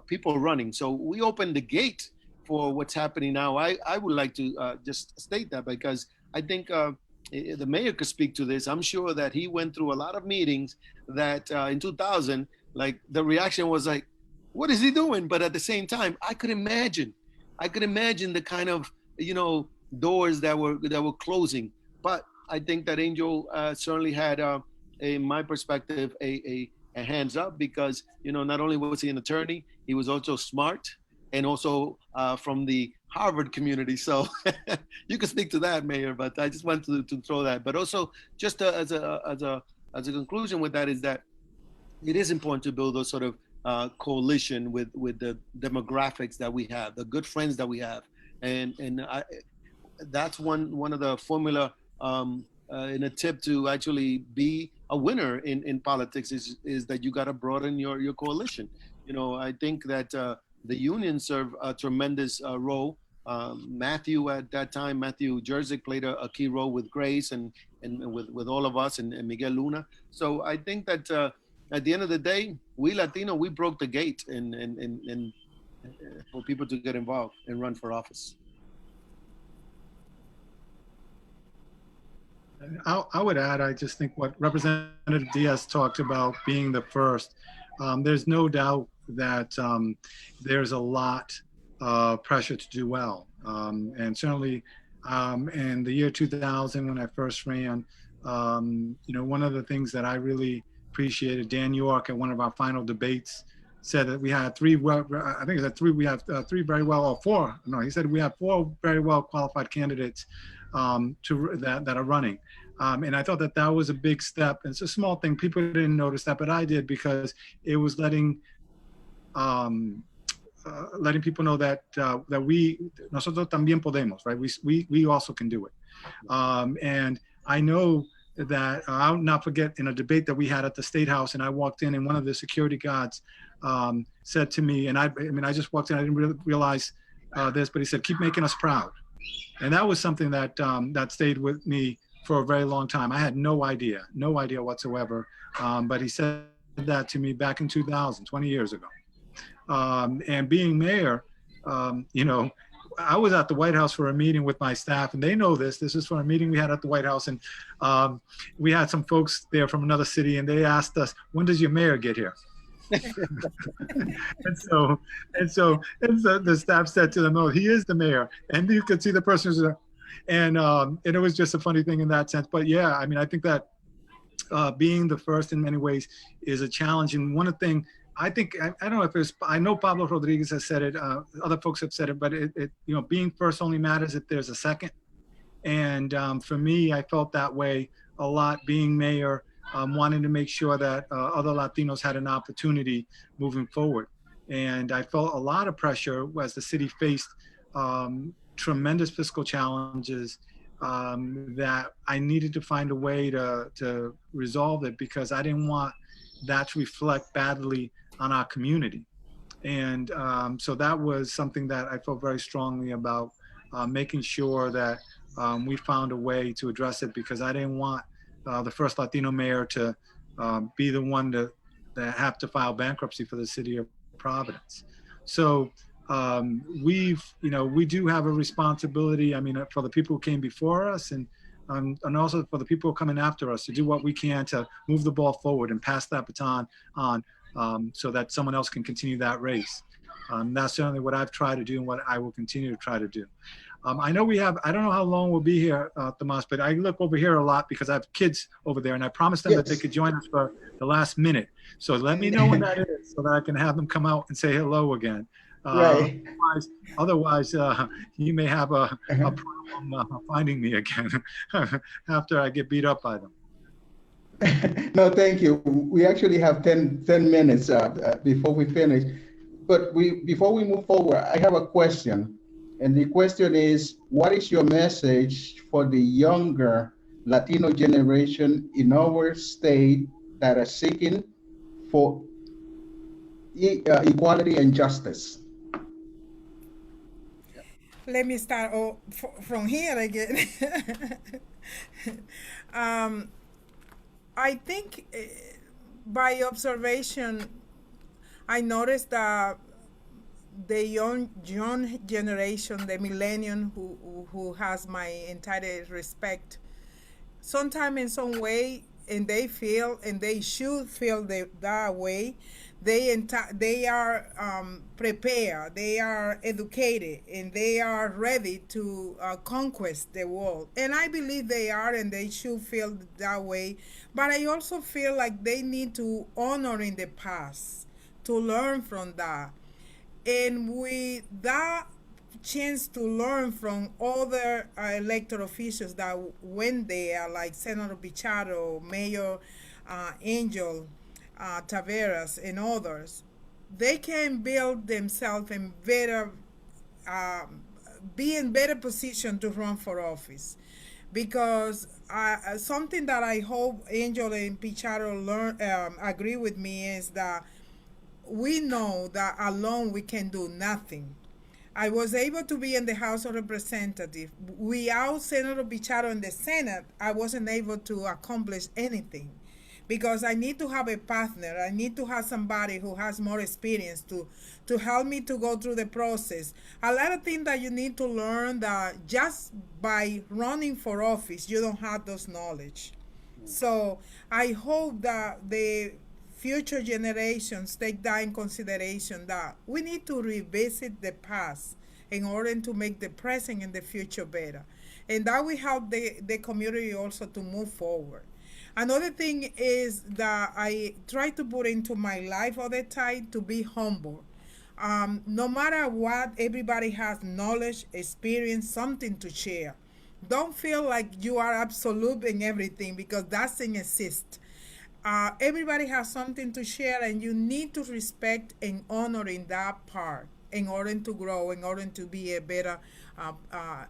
people running. So we opened the gate for what's happening now. I would like to just state that, because I think the mayor could speak to this. I'm sure that he went through a lot of meetings that in 2000, the reaction was like, what is he doing? But at the same time, I could imagine the kind of, doors that were closing. But I think that Angel certainly had, in my perspective, a hands up, because, not only was he an attorney, he was also smart, and also from the Harvard community. So you can speak to that, Mayor, but I just wanted to throw that. But also, just as a conclusion with that, is that it is important to build those sort of coalition with the demographics that we have, the good friends that we have, and that's one of the formula in a tip to actually be a winner in politics is that you got to broaden your coalition. I think that the unions serve a tremendous role. Matthew at that time, Matthew Jerzyk played a key role with Grace and with all of us and Miguel Luna. So I think that at the end of the day, we Latino, we broke the gate and for people to get involved and run for office. I would add, I just think what Representative Diaz talked about being the first, there's no doubt that there's a lot of pressure to do well. And certainly in the year 2000, when I first ran, one of the things that I really appreciated, Dan York at one of our final debates said that we had three very well, or four. No, he said we have 4 very well qualified candidates that are running. And I thought that was a big step. And it's a small thing. People didn't notice that, but I did, because it was letting people know that nosotros también podemos, right? We also can do it. And I know that I'll not forget, in a debate that we had at the State House, and I walked in, and one of the security guards said to me, and I just walked in, I didn't realize this, but he said, keep making us proud. And that was something that that stayed with me for a very long time. I had no idea whatsoever. But he said that to me back in 2000, 20 years ago. And being mayor, I was at the White House for a meeting with my staff, and they know this. This is for a meeting we had at the White House, and we had some folks there from another city, and they asked us, when does your mayor get here? And so the staff said to them, "Oh, he is the mayor," and you could see the person who's, and it was just a funny thing in that sense. But yeah, I mean, I think that being the first in many ways is a challenge. And one of the things I think, I don't know if it's, I know Pablo Rodriguez has said it, other folks have said it, but being first only matters if there's a second. And for me, I felt that way a lot being mayor, wanting to make sure that other Latinos had an opportunity moving forward. And I felt a lot of pressure as the city faced tremendous fiscal challenges, that I needed to find a way to resolve it, because I didn't want that to reflect badly on our community. And so that was something that I felt very strongly about, making sure that we found a way to address it, because I didn't want the first Latino mayor to be the one to have to file bankruptcy for the city of Providence. So we do have a responsibility, I mean, for the people who came before us, and also for the people who are coming after us, to do what we can to move the ball forward and pass that baton on, so that someone else can continue that race. That's certainly what I've tried to do and what I will continue to try to do. I know I don't know how long we'll be here, Tomás, but I look over here a lot because I have kids over there, and I promised them that they could join us for the last minute. So let me know when that is, so that I can have them come out and say hello again. Right. Otherwise, you may have a problem finding me again after I get beat up by them. No, thank you. We actually have 10 minutes before we finish. But before we move forward, I have a question. And the question is, what is your message for the younger Latino generation in our state that are seeking for equality and justice? Let me start from here again. I think by observation, I noticed that the young generation, the millennium, who has my entire respect, sometime in some way, and they feel, and they should feel that way, they are prepared, they are educated, and they are ready to conquest the world. And I believe they are, and they should feel that way. But I also feel like they need to honor in the past, to learn from that. And with that chance to learn from other elected officials that went there, like Senator Pichardo, Mayor Angel, Taveras, and others, they can build themselves in better, be in better position to run for office. Because something that I hope Angel and Pichardo agree with me is that we know that alone we can do nothing. I was able to be in the House of Representatives. Without Senator Pichardo in the Senate, I wasn't able to accomplish anything, because I need to have a partner. I need to have somebody who has more experience to help me to go through the process. A lot of things that you need to learn, that just by running for office, you don't have those knowledge. So I hope that the future generations take that in consideration, that we need to revisit the past in order to make the present and the future better. And that will help the community also to move forward. Another thing is that I try to put into my life all the time, to be humble. No matter what, everybody has knowledge, experience, something to share. Don't feel like you are absolute in everything, because that doesn't exist. Everybody has something to share, and you need to respect and honor in that part in order to grow, in order to be a better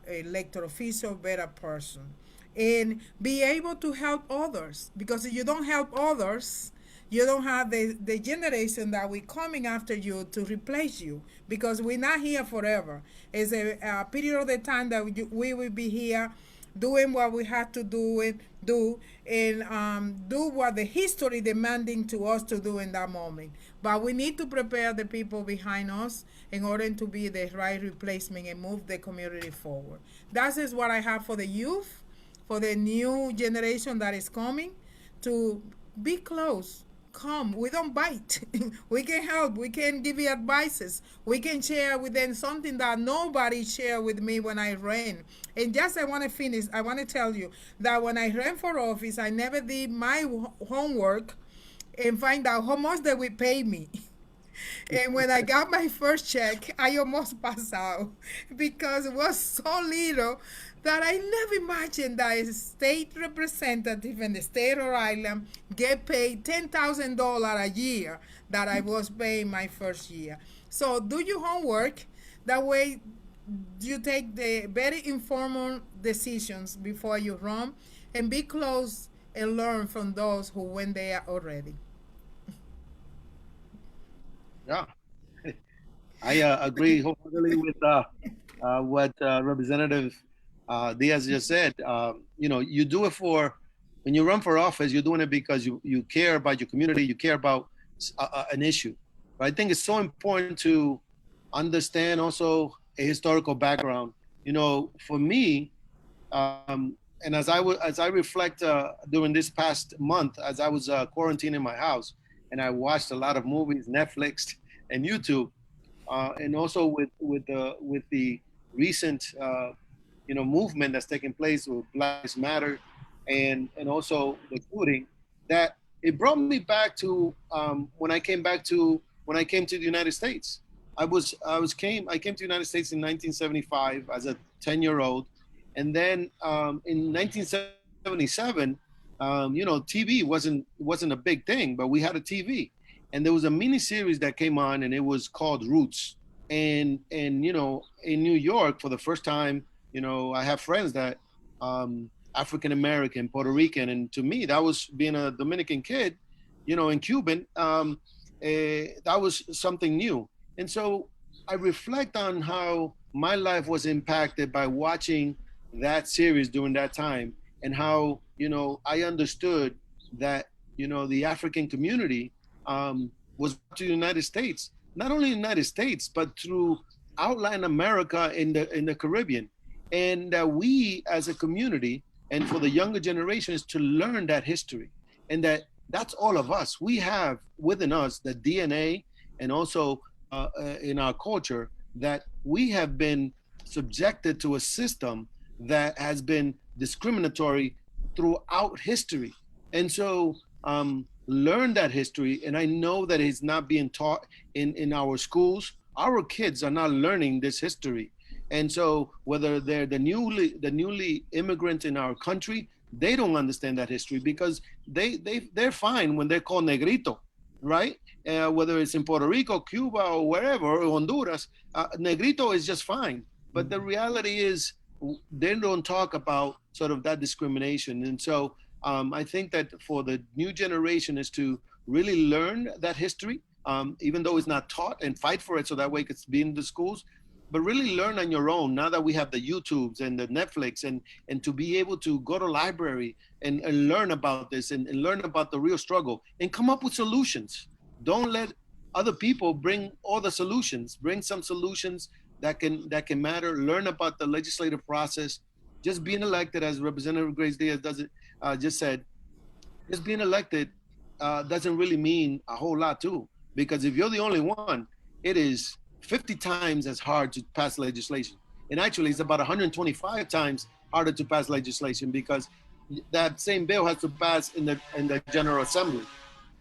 elected official, better person, and be able to help others. Because if you don't help others, you don't have the generation that will coming after you to replace you, because we're not here forever. It's a period of the time that we will be here doing what we have to do and do what the history demanding to us to do in that moment. But we need to prepare the people behind us in order to be the right replacement and move the community forward. That is what I have for the youth, for the new generation that is coming, to be close. come. We don't bite. We can help. We can give you advices. We can share with them something that nobody shared with me when I ran. And just I want to finish. I want to tell you that when I ran for office, I never did my homework and find out how much they would pay me. And when I got my first check, I almost passed out because it was so little that I never imagined that a state representative in the state of Rhode get paid $10,000 a year that I was paying my first year. So do your homework. That way you take the very informed decisions before you run, and be close and learn from those who went there already. Yeah, I agree wholeheartedly with what Representative Diaz just said. You know, you do it for, when you run for office, you're doing it because you care about your community, you care about an issue. But I think it's so important to understand also a historical background. You know, for me, and as I reflect during this past month, as I was quarantined in my house, and I watched a lot of movies, Netflix and YouTube, and also with the recent movement that's taking place with Black Lives Matter, and also the shooting, that it brought me back to when I came to the United States. I came to the United States in 1975 as a 10-year-old, and then in 1977, TV wasn't a big thing, but we had a TV, and there was a mini series that came on, and it was called Roots. And in New York, for the first time, I have friends that African American, Puerto Rican, and to me, that was, being a Dominican kid, and Cuban, that was something new. And so I reflect on how my life was impacted by watching that series during that time, and how I understood that the African community was to the United States, not only the United States, but throughout Latin America, in the Caribbean, and that we as a community, and for the younger generations, to learn that history, and that's all of us. We have within us the DNA, and also in our culture, that we have been subjected to a system that has been discriminatory throughout history. And so learn that history, and I know that it's not being taught in our schools. Our kids are not learning this history. And so whether they're the newly immigrant in our country, they don't understand that history, because they're fine when they're called negrito, right? Whether it's in Puerto Rico, Cuba, or wherever, or Honduras, negrito is just fine. But the reality is, they don't talk about sort of that discrimination. And so I think that for the new generation is to really learn that history, even though it's not taught, and fight for it so that way it's be in the schools, but really learn on your own, now that we have the YouTubes and the Netflix, and to be able to go to library and learn about this, and learn about the real struggle, and come up with solutions. Don't let other people bring all the solutions. Bring some solutions that can matter. Learn about the legislative process. Just being elected, as Representative Grace Diaz just said, just being elected doesn't really mean a whole lot too, because if you're the only one, it is 50 times as hard to pass legislation. And actually, it's about 125 times harder to pass legislation, because that same bill has to pass in the General Assembly,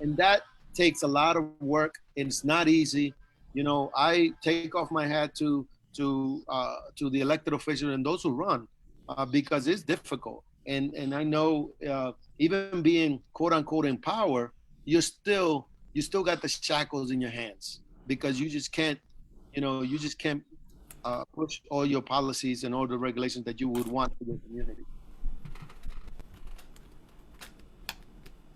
and that takes a lot of work, and it's not easy. I take off my hat to the elected officials and those who run, because it's difficult. And I know even being quote unquote in power, you still got the shackles in your hands, because you just can't push all your policies and all the regulations that you would want for the community.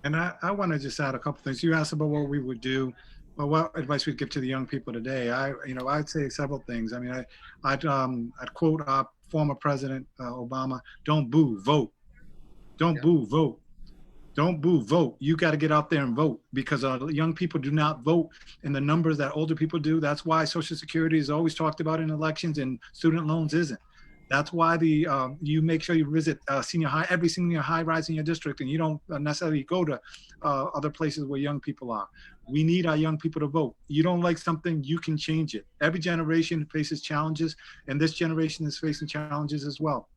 And I want to just add a couple things. You asked about what we would do, or what advice we'd give to the young people today. I'd say several things. I mean, I'd quote our former President Obama: "Don't boo, vote. Don't boo, vote. Don't boo, vote. You got to get out there and vote," because young people do not vote in the numbers that older people do. That's why Social Security is always talked about in elections, and student loans isn't. That's why you make sure you visit senior high, every senior high rise in your district, and you don't necessarily go to other places where young people are. We need our young people to vote. You don't like something, you can change it. Every generation faces challenges, and this generation is facing challenges as well.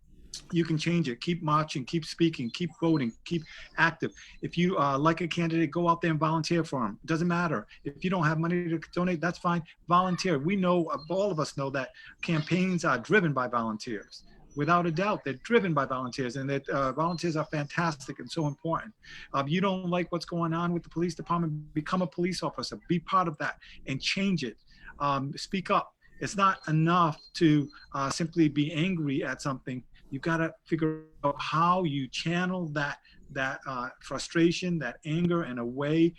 You can change it. Keep marching, keep speaking, keep voting, keep active. If you like a candidate, go out there and volunteer for them. It doesn't matter. If you don't have money to donate, that's fine. Volunteer. We know, all of us know, that campaigns are driven by volunteers. Without a doubt, they're driven by volunteers, and that volunteers are fantastic and so important. If you don't like what's going on with the police department, become a police officer. Be part of that and change it. Speak up. It's not enough to simply be angry at something. You've got to figure out how you channel that frustration, that anger, in a way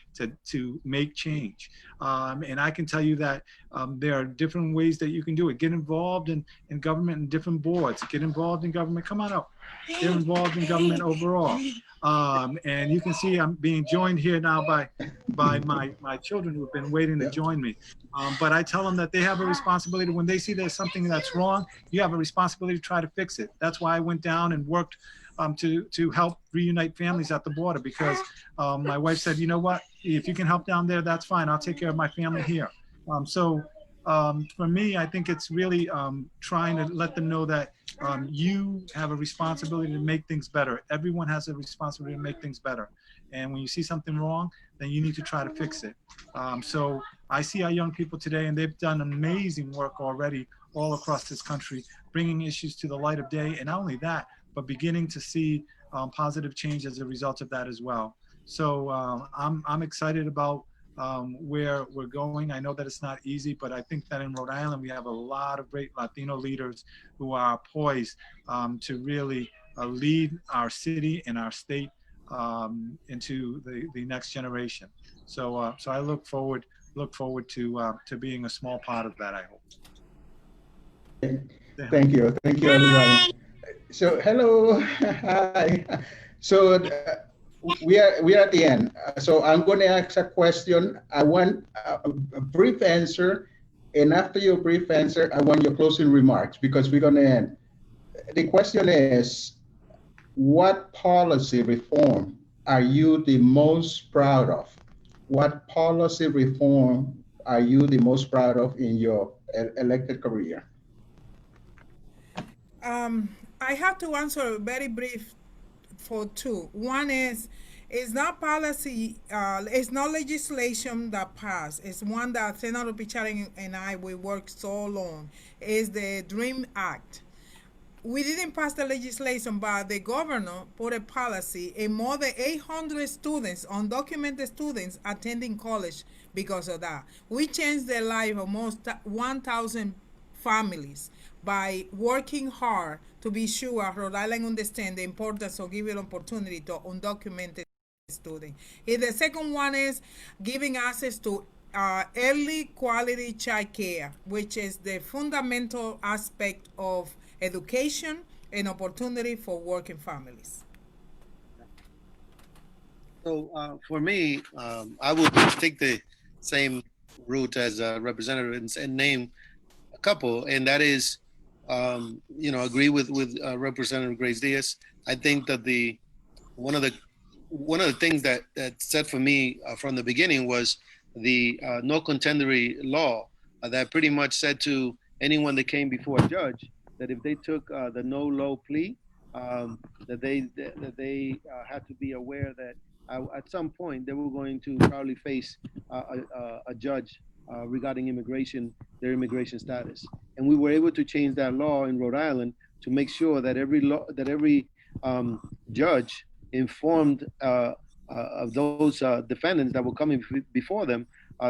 to make change. And I can tell you that there are different ways that you can do it. Get involved in government and different boards. Get involved in government. Come on up. Get involved in government overall. And you can see I'm being joined here now by my children who have been waiting to join me. But I tell them that they have a responsibility. When they see there's something that's wrong, you have a responsibility to try to fix it. That's why I went down and worked to help reunite families at the border, because my wife said, you know what, if you can help down there, that's fine. I'll take care of my family here. For me, I think it's really trying to let them know that you have a responsibility to make things better. Everyone has a responsibility to make things better. And when you see something wrong, then you need to try to fix it. So I see our young people today, and they've done amazing work already all across this country, bringing issues to the light of day. And not only that, but beginning to see positive change as a result of that as well. So I'm excited about where we're going. I know that it's not easy, but I think that in Rhode Island, we have a lot of great Latino leaders who are poised to really lead our city and our state into the next generation. So I look forward to being a small part of that, I hope. Thank you, everybody. So hello, hi. So we are at the end. So I'm going to ask a question. I want a brief answer, and after your brief answer, I want your closing remarks, because we're going to end. The question is, what policy reform are you the most proud of? What policy reform are you the most proud of in your elected career? I have to answer very brief for two. One is, it's not policy, it's not legislation that passed. It's one that Senator Pichari and I, we worked so long. It's the DREAM Act. We didn't pass the legislation, but the governor put a policy, and more than 800 students, undocumented students, attending college because of that. We changed the life of almost 1,000 families by working hard to be sure Rhode Island understands the importance of giving opportunity to undocumented students. And the second one is giving access to early quality child care, which is the fundamental aspect of education and opportunity for working families. So for me, I would take the same route as a representative and name a couple, and that is, agree with Representative Grace Diaz. I think that one of the things that set for me from the beginning was the no contendery law that pretty much said to anyone that came before a judge that if they took the no low plea, that they had to be aware that at some point they were going to probably face a judge regarding their immigration status. And we were able to change that law in Rhode Island to make sure that every judge informed of those defendants that were coming before them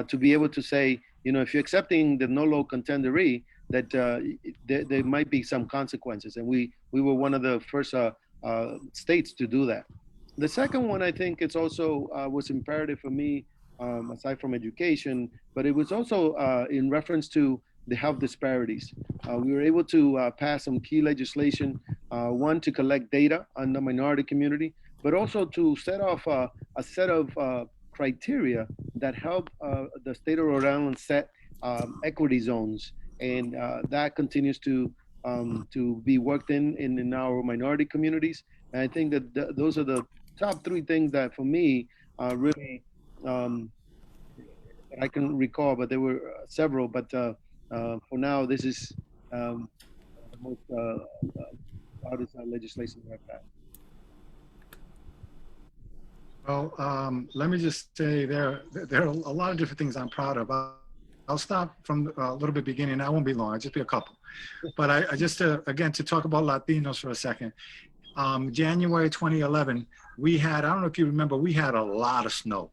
to be able to say, if you're accepting the no low contendery, that there might be some consequences. And we were one of the first states to do that. The second one, I think it's also was imperative for me, aside from education, but it was also in reference to the health disparities. We were able to pass some key legislation, one to collect data on the minority community, but also to set off a set of criteria that help the state of Rhode Island set equity zones. And that continues to to be worked in our minority communities. And I think that those are the top three things that for me really that I can recall, but there were several. But for now, this is the most proudest legislation we have passed. Well, let me just say there are a lot of different things I'm proud of. I'll start from a little bit beginning. I won't be long. I'll just be a couple. But I just again to talk about Latinos for a second. January 2011, we had, I don't know if you remember, we had a lot of snow.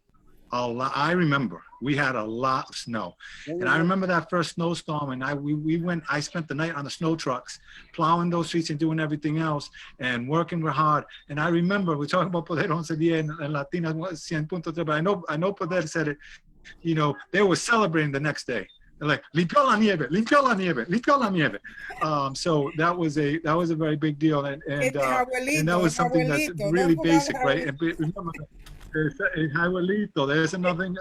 I remember we had a lot of snow. And I remember that first snowstorm, and I spent the night on the snow trucks, plowing those streets and doing everything else and working real hard. And I remember, we talk about Poder 11 and Latinas 100.3, but I know Poder said it, you know, they were celebrating the next day. They're like, limpió la nieve, limpió la nieve, limpió la nieve. So that was a very big deal. And that was something that's really basic, right? And remember, there's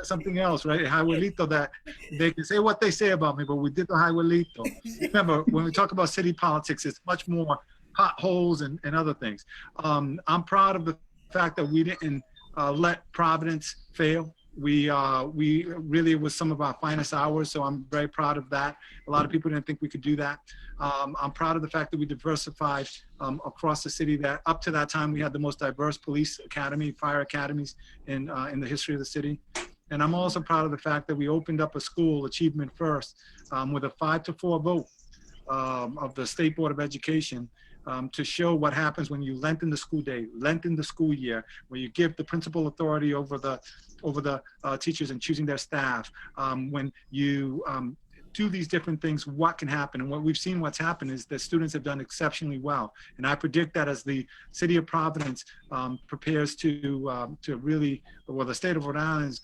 something else, right? Highwayito, that they can say what they say about me, but we did the highwayito. Remember, when we talk about city politics, it's much more potholes and other things. I'm proud of the fact that we didn't let Providence fail. We really, it was some of our finest hours, so I'm very proud of that. A lot of people didn't think we could do that. I'm proud of the fact that we diversified across the city, that up to that time we had the most diverse police academy, fire academies in the history of the city. And I'm also proud of the fact that we opened up a school, Achievement First, with a 5-4 vote of the State Board of Education, to show what happens when you lengthen the school day, lengthen the school year, where you give the principal authority over the teachers and choosing their staff. When you do these different things, what can happen? And what we've seen what's happened is that students have done exceptionally well. And I predict that as the city of Providence prepares to really, well, the state of Rhode Island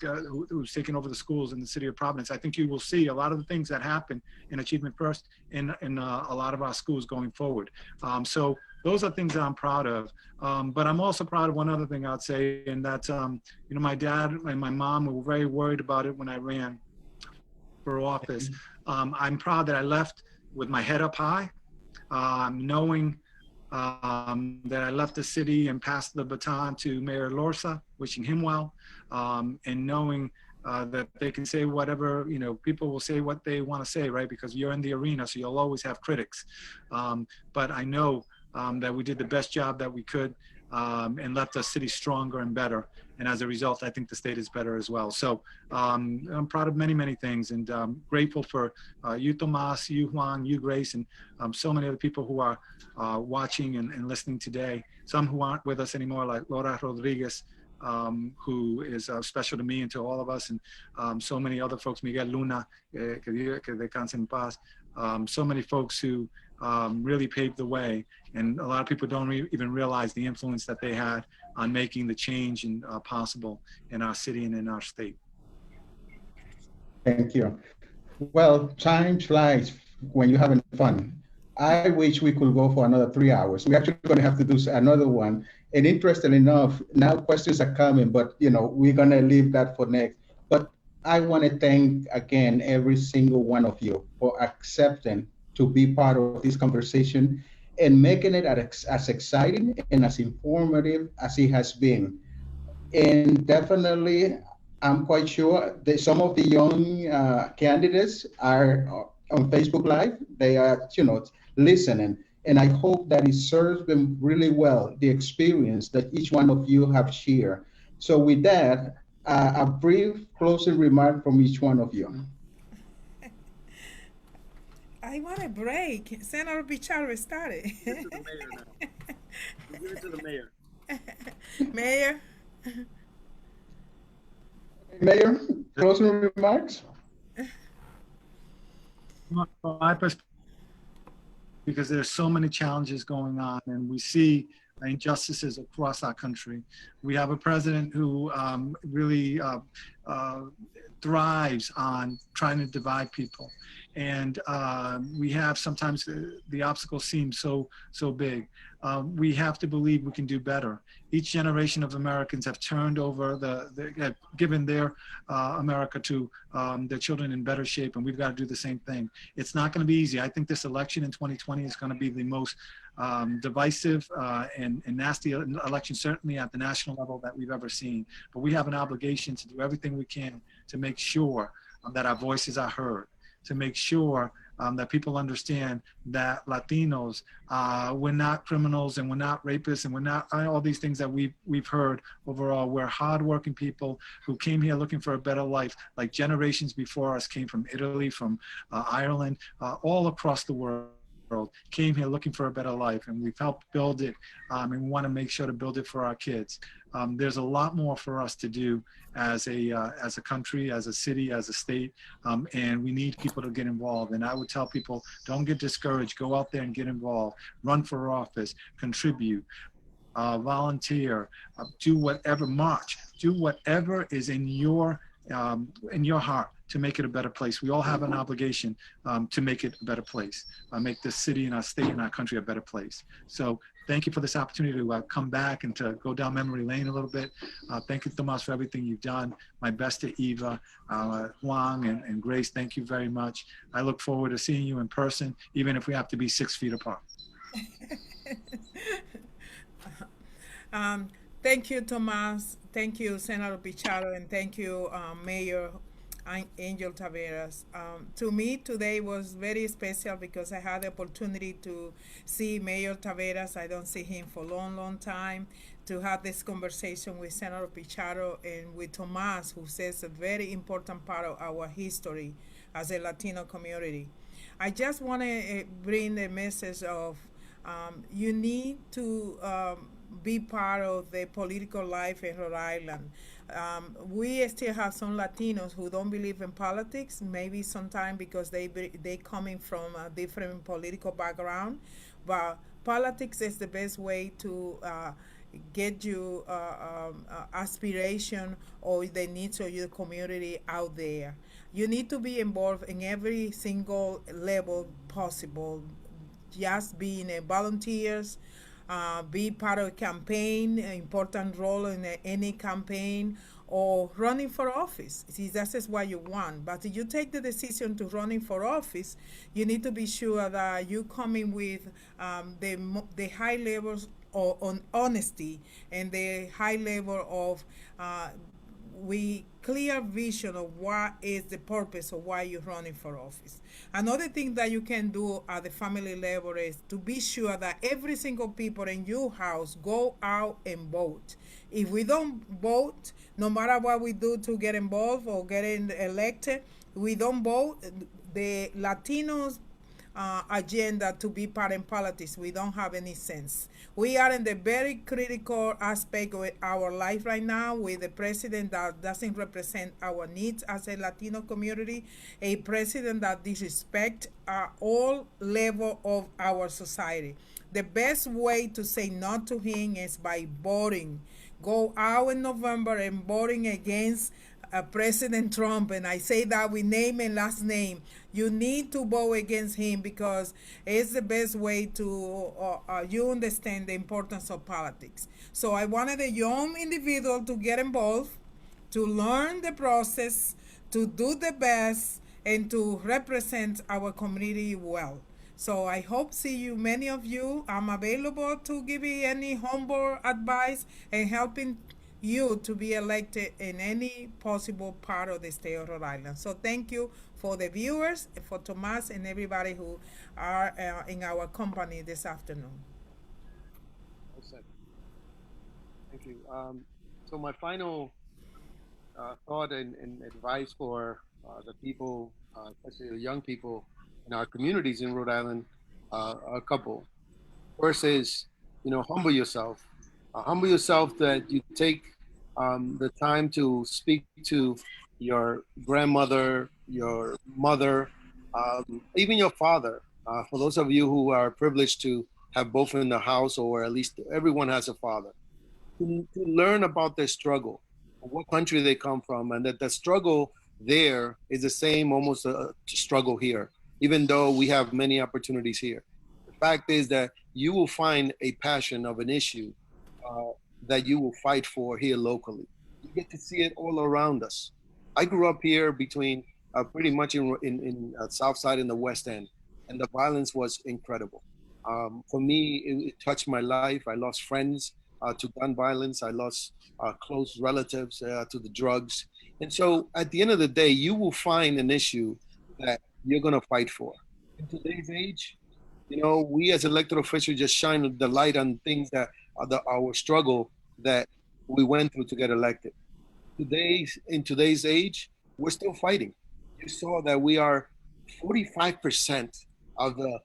who's taken over the schools in the city of Providence, I think you will see a lot of the things that happen in Achievement First in a lot of our schools going forward. So those are things that I'm proud of. But I'm also proud of one other thing I'd say, and that's, you know, my dad and my mom were very worried about it when I ran for office. I'm proud that I left with my head up high, knowing that I left the city and passed the baton to Mayor Lorsa, wishing him well, and knowing that they can say whatever, you know, people will say what they want to say, right? Because you're in the arena, so you'll always have critics. But I know that we did the best job that we could, and left the city stronger and better. And as a result, I think the state is better as well. So I'm proud of many, many things, and grateful for you, Tomás, you, Juan, you, Grace, and so many other people who are watching and listening today. Some who aren't with us anymore, like Laura Rodriguez, who is special to me and to all of us, and so many other folks, Miguel Luna, que descanse en paz, so many folks who really paved the way. And a lot of people don't even realize the influence that they had on making the change possible in our city and in our state. Thank you. Well, time flies when you're having fun. I wish we could go for another 3 hours. We're actually going to have to do another one. And interestingly enough, now questions are coming, but you know, we're going to leave that for next. But I want to thank again every single one of you for accepting to be part of this conversation and making it as exciting and as informative as it has been. And definitely, I'm quite sure that some of the young candidates are on Facebook Live. They are, you know, listening. And I hope that it serves them really well, the experience that each one of you have shared. So with that, a brief closing remark from each one of you. I want a break. Senator Bichara started. Give it to the mayor now. Give it to the mayor. Mayor. Mayor, closing remarks? From my perspective, because there's so many challenges going on, and we see injustices across our country. We have a president who really thrives on trying to divide people. And we have sometimes the obstacles seem so big. We have to believe we can do better. Each generation of Americans have turned over have given their America to their children in better shape, and we've got to do the same thing. It's not going to be easy. I think this election in 2020 is going to be the most divisive and nasty election, certainly at the national level, that we've ever seen. But we have an obligation to do everything we can to make sure that our voices are heard, to make sure that people understand that Latinos, we're not criminals and we're not rapists and we're not all these things that we've heard overall. We're hardworking people who came here looking for a better life, like generations before us came from Italy, from Ireland, all across the world. Came here looking for a better life, and we've helped build it, and we want to make sure to build it for our kids. There's a lot more for us to do as a country, as a city, as a state, and we need people to get involved. And I would tell people, don't get discouraged. Go out there and get involved. Run for office. Contribute. Volunteer. Do whatever. March. Do whatever is in your heart to make it a better place. We all have an obligation to make it a better place, make this city and our state and our country a better place. So thank you for this opportunity to come back and to go down memory lane a little bit. Thank you, Tomás, for everything you've done. My best to Eva, Juan, and Grace. Thank you very much. I look forward to seeing you in person, even if we have to be 6 feet apart. Thank you, Tomás. Thank you, Senator Pichardo, and thank you, Mayor Angel Taveras. To me, today was very special because I had the opportunity to see Mayor Taveras. I don't see him for a long time. To have this conversation with Senator Pichardo and with Tomás, who says a very important part of our history as a Latino community. I just want to bring the message of you need to be part of the political life in Rhode Island. We still have some Latinos who don't believe in politics, maybe sometimes because they coming from a different political background, but politics is the best way to get you aspiration or the needs of your community out there. You need to be involved in every single level possible, just being a volunteers, be part of a campaign, an important role in any campaign, or running for office. See, that is what you want. But if you take the decision to running for office, you need to be sure that you come in with the high levels on honesty and the high level of clear vision of what is the purpose of why you're running for office. Another thing that you can do at the family level is to be sure that every single people in your house go out and vote. If we don't vote, no matter what we do to get involved or getting elected, we don't vote, the Latinos agenda to be part in politics, we don't have any sense. We are in the very critical aspect of our life right now with a president that doesn't represent our needs as a Latino community, a president that disrespects all level of our society. The best way to say no to him is by voting. Go out in November and voting against President Trump, and I say that with name and last name. You need to vote against him because it's the best way to you understand the importance of politics. So I wanted a young individual to get involved, to learn the process, to do the best, and to represent our community well. So I hope see you, many of you. I'm available to give you any humble advice and helping you to be elected in any possible part of the state of Rhode Island. So thank you for the viewers, for Tomás and everybody who are in our company this afternoon. Thank you. So my final thought and advice for the people, especially the young people in our communities in Rhode Island, are a couple. First is, humble yourself. Humble yourself that you take the time to speak to your grandmother, your mother, even your father. For those of you who are privileged to have both in the house, or at least everyone has a father, to learn about their struggle, what country they come from, and that the struggle there is the same, almost a struggle here, even though we have many opportunities here. The fact is that you will find a passion of an issue that you will fight for here locally. You get to see it all around us. I grew up here between pretty much in South Side and the West End, and the violence was incredible. For me, it touched my life. I lost friends to gun violence. I lost close relatives to the drugs. And so at the end of the day, you will find an issue that you're going to fight for. In today's age, you know, we as elected officials just shine the light on things that are our struggle that we went through to get elected. In today's age, we're still fighting. You saw that we are 45% of the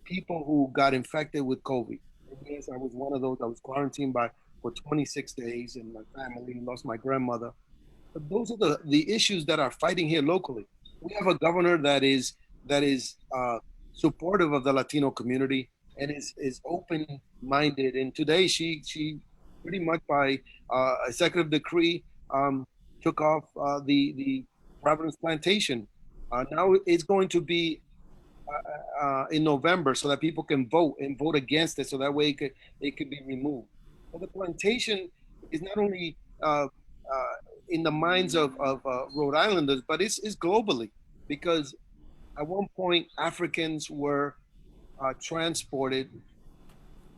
people who got infected with COVID. Yes, I was one of those. I was quarantined for 26 days, and my family lost my grandmother. But those are the issues that are fighting here locally. We have a governor that is supportive of the Latino community and is open-minded. And today she pretty much by executive decree took off the Providence plantation. Now it's going to be in November so that people can vote and vote against it, so that way it could be removed. But the plantation is not only in the minds of Rhode Islanders, but it's globally, because at one point Africans were transported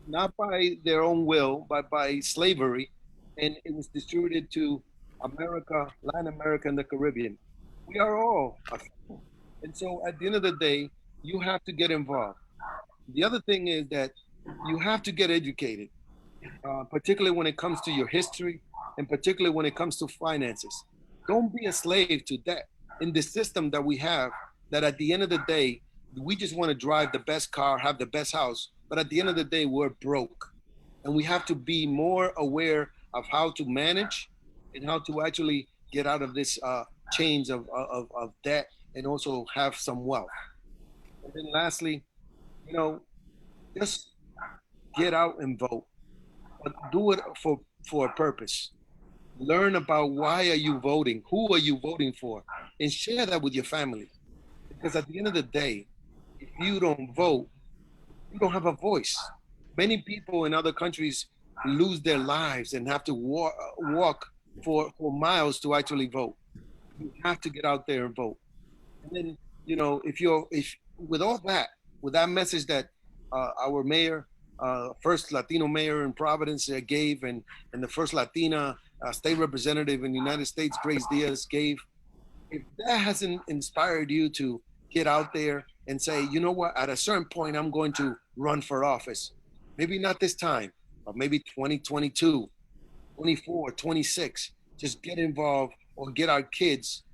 not by their own will, but by slavery, and it was distributed to America, Latin America, and the Caribbean. We are all African. And so at the end of the day, you have to get involved. The other thing is that you have to get educated, particularly when it comes to your history, and particularly when it comes to finances. Don't be a slave to debt in the system that we have, that at the end of the day, we just want to drive the best car, have the best house, but at the end of the day, we're broke. And we have to be more aware of how to manage and how to actually get out of this chains of debt, and also have some wealth. And then lastly, you know, just get out and vote, but do it for a purpose. Learn about why are you voting, who are you voting for, and share that with your family. Because at the end of the day, if you don't vote, you don't have a voice. Many people in other countries lose their lives and have to walk for miles to actually vote. You have to get out there and vote. And then, you know, if with all that, with that message that our mayor, first Latino mayor in Providence gave, and the first Latina state representative in the United States, Grace Diaz, gave, if that hasn't inspired you to get out there and say, you know what, at a certain point, I'm going to run for office. Maybe not this time, but maybe 2022, 24, 26, just get involved, or get our kids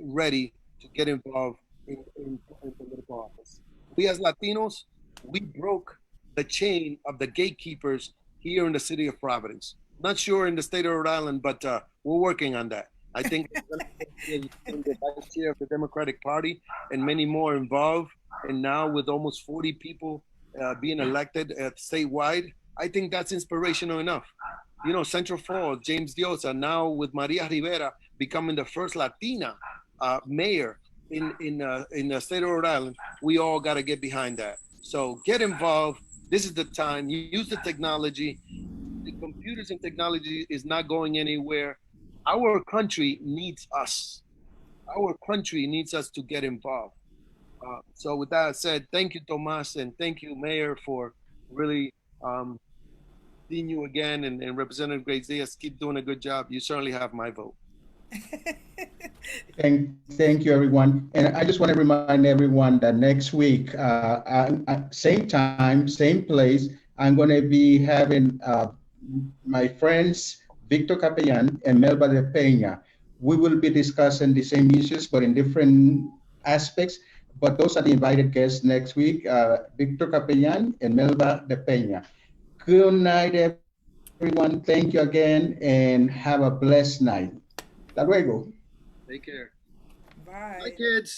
ready to get involved in political office. We as Latinos, we broke the chain of the gatekeepers here in the city of Providence. Not sure in the state of Rhode Island, but we're working on that. I think the vice chair of the Democratic Party and many more involved. And now with almost 40 people being elected statewide, I think that's inspirational enough. You know, Central Falls, James Diosa, now with Maria Rivera becoming the first Latina mayor in the state of Rhode Island, we all got to get behind that. So get involved. This is the time. You use the technology. The computers and technology is not going anywhere. Our country needs us. Our country needs us to get involved. So with that said, thank you, Tomás, and thank you, Mayor, for really seeing you again, and Representative Grace Diaz. Keep doing a good job. You certainly have my vote. Thank you, everyone. And I just want to remind everyone that next week, same time, same place, I'm going to be having my friends Victor Capellan and Melba de Peña. We will be discussing the same issues, but in different aspects. But those are the invited guests next week, Victor Capellan and Melba de Peña. Good night, everyone. Thank you again, and have a blessed night. Hasta luego. Take care. Bye. Bye, kids.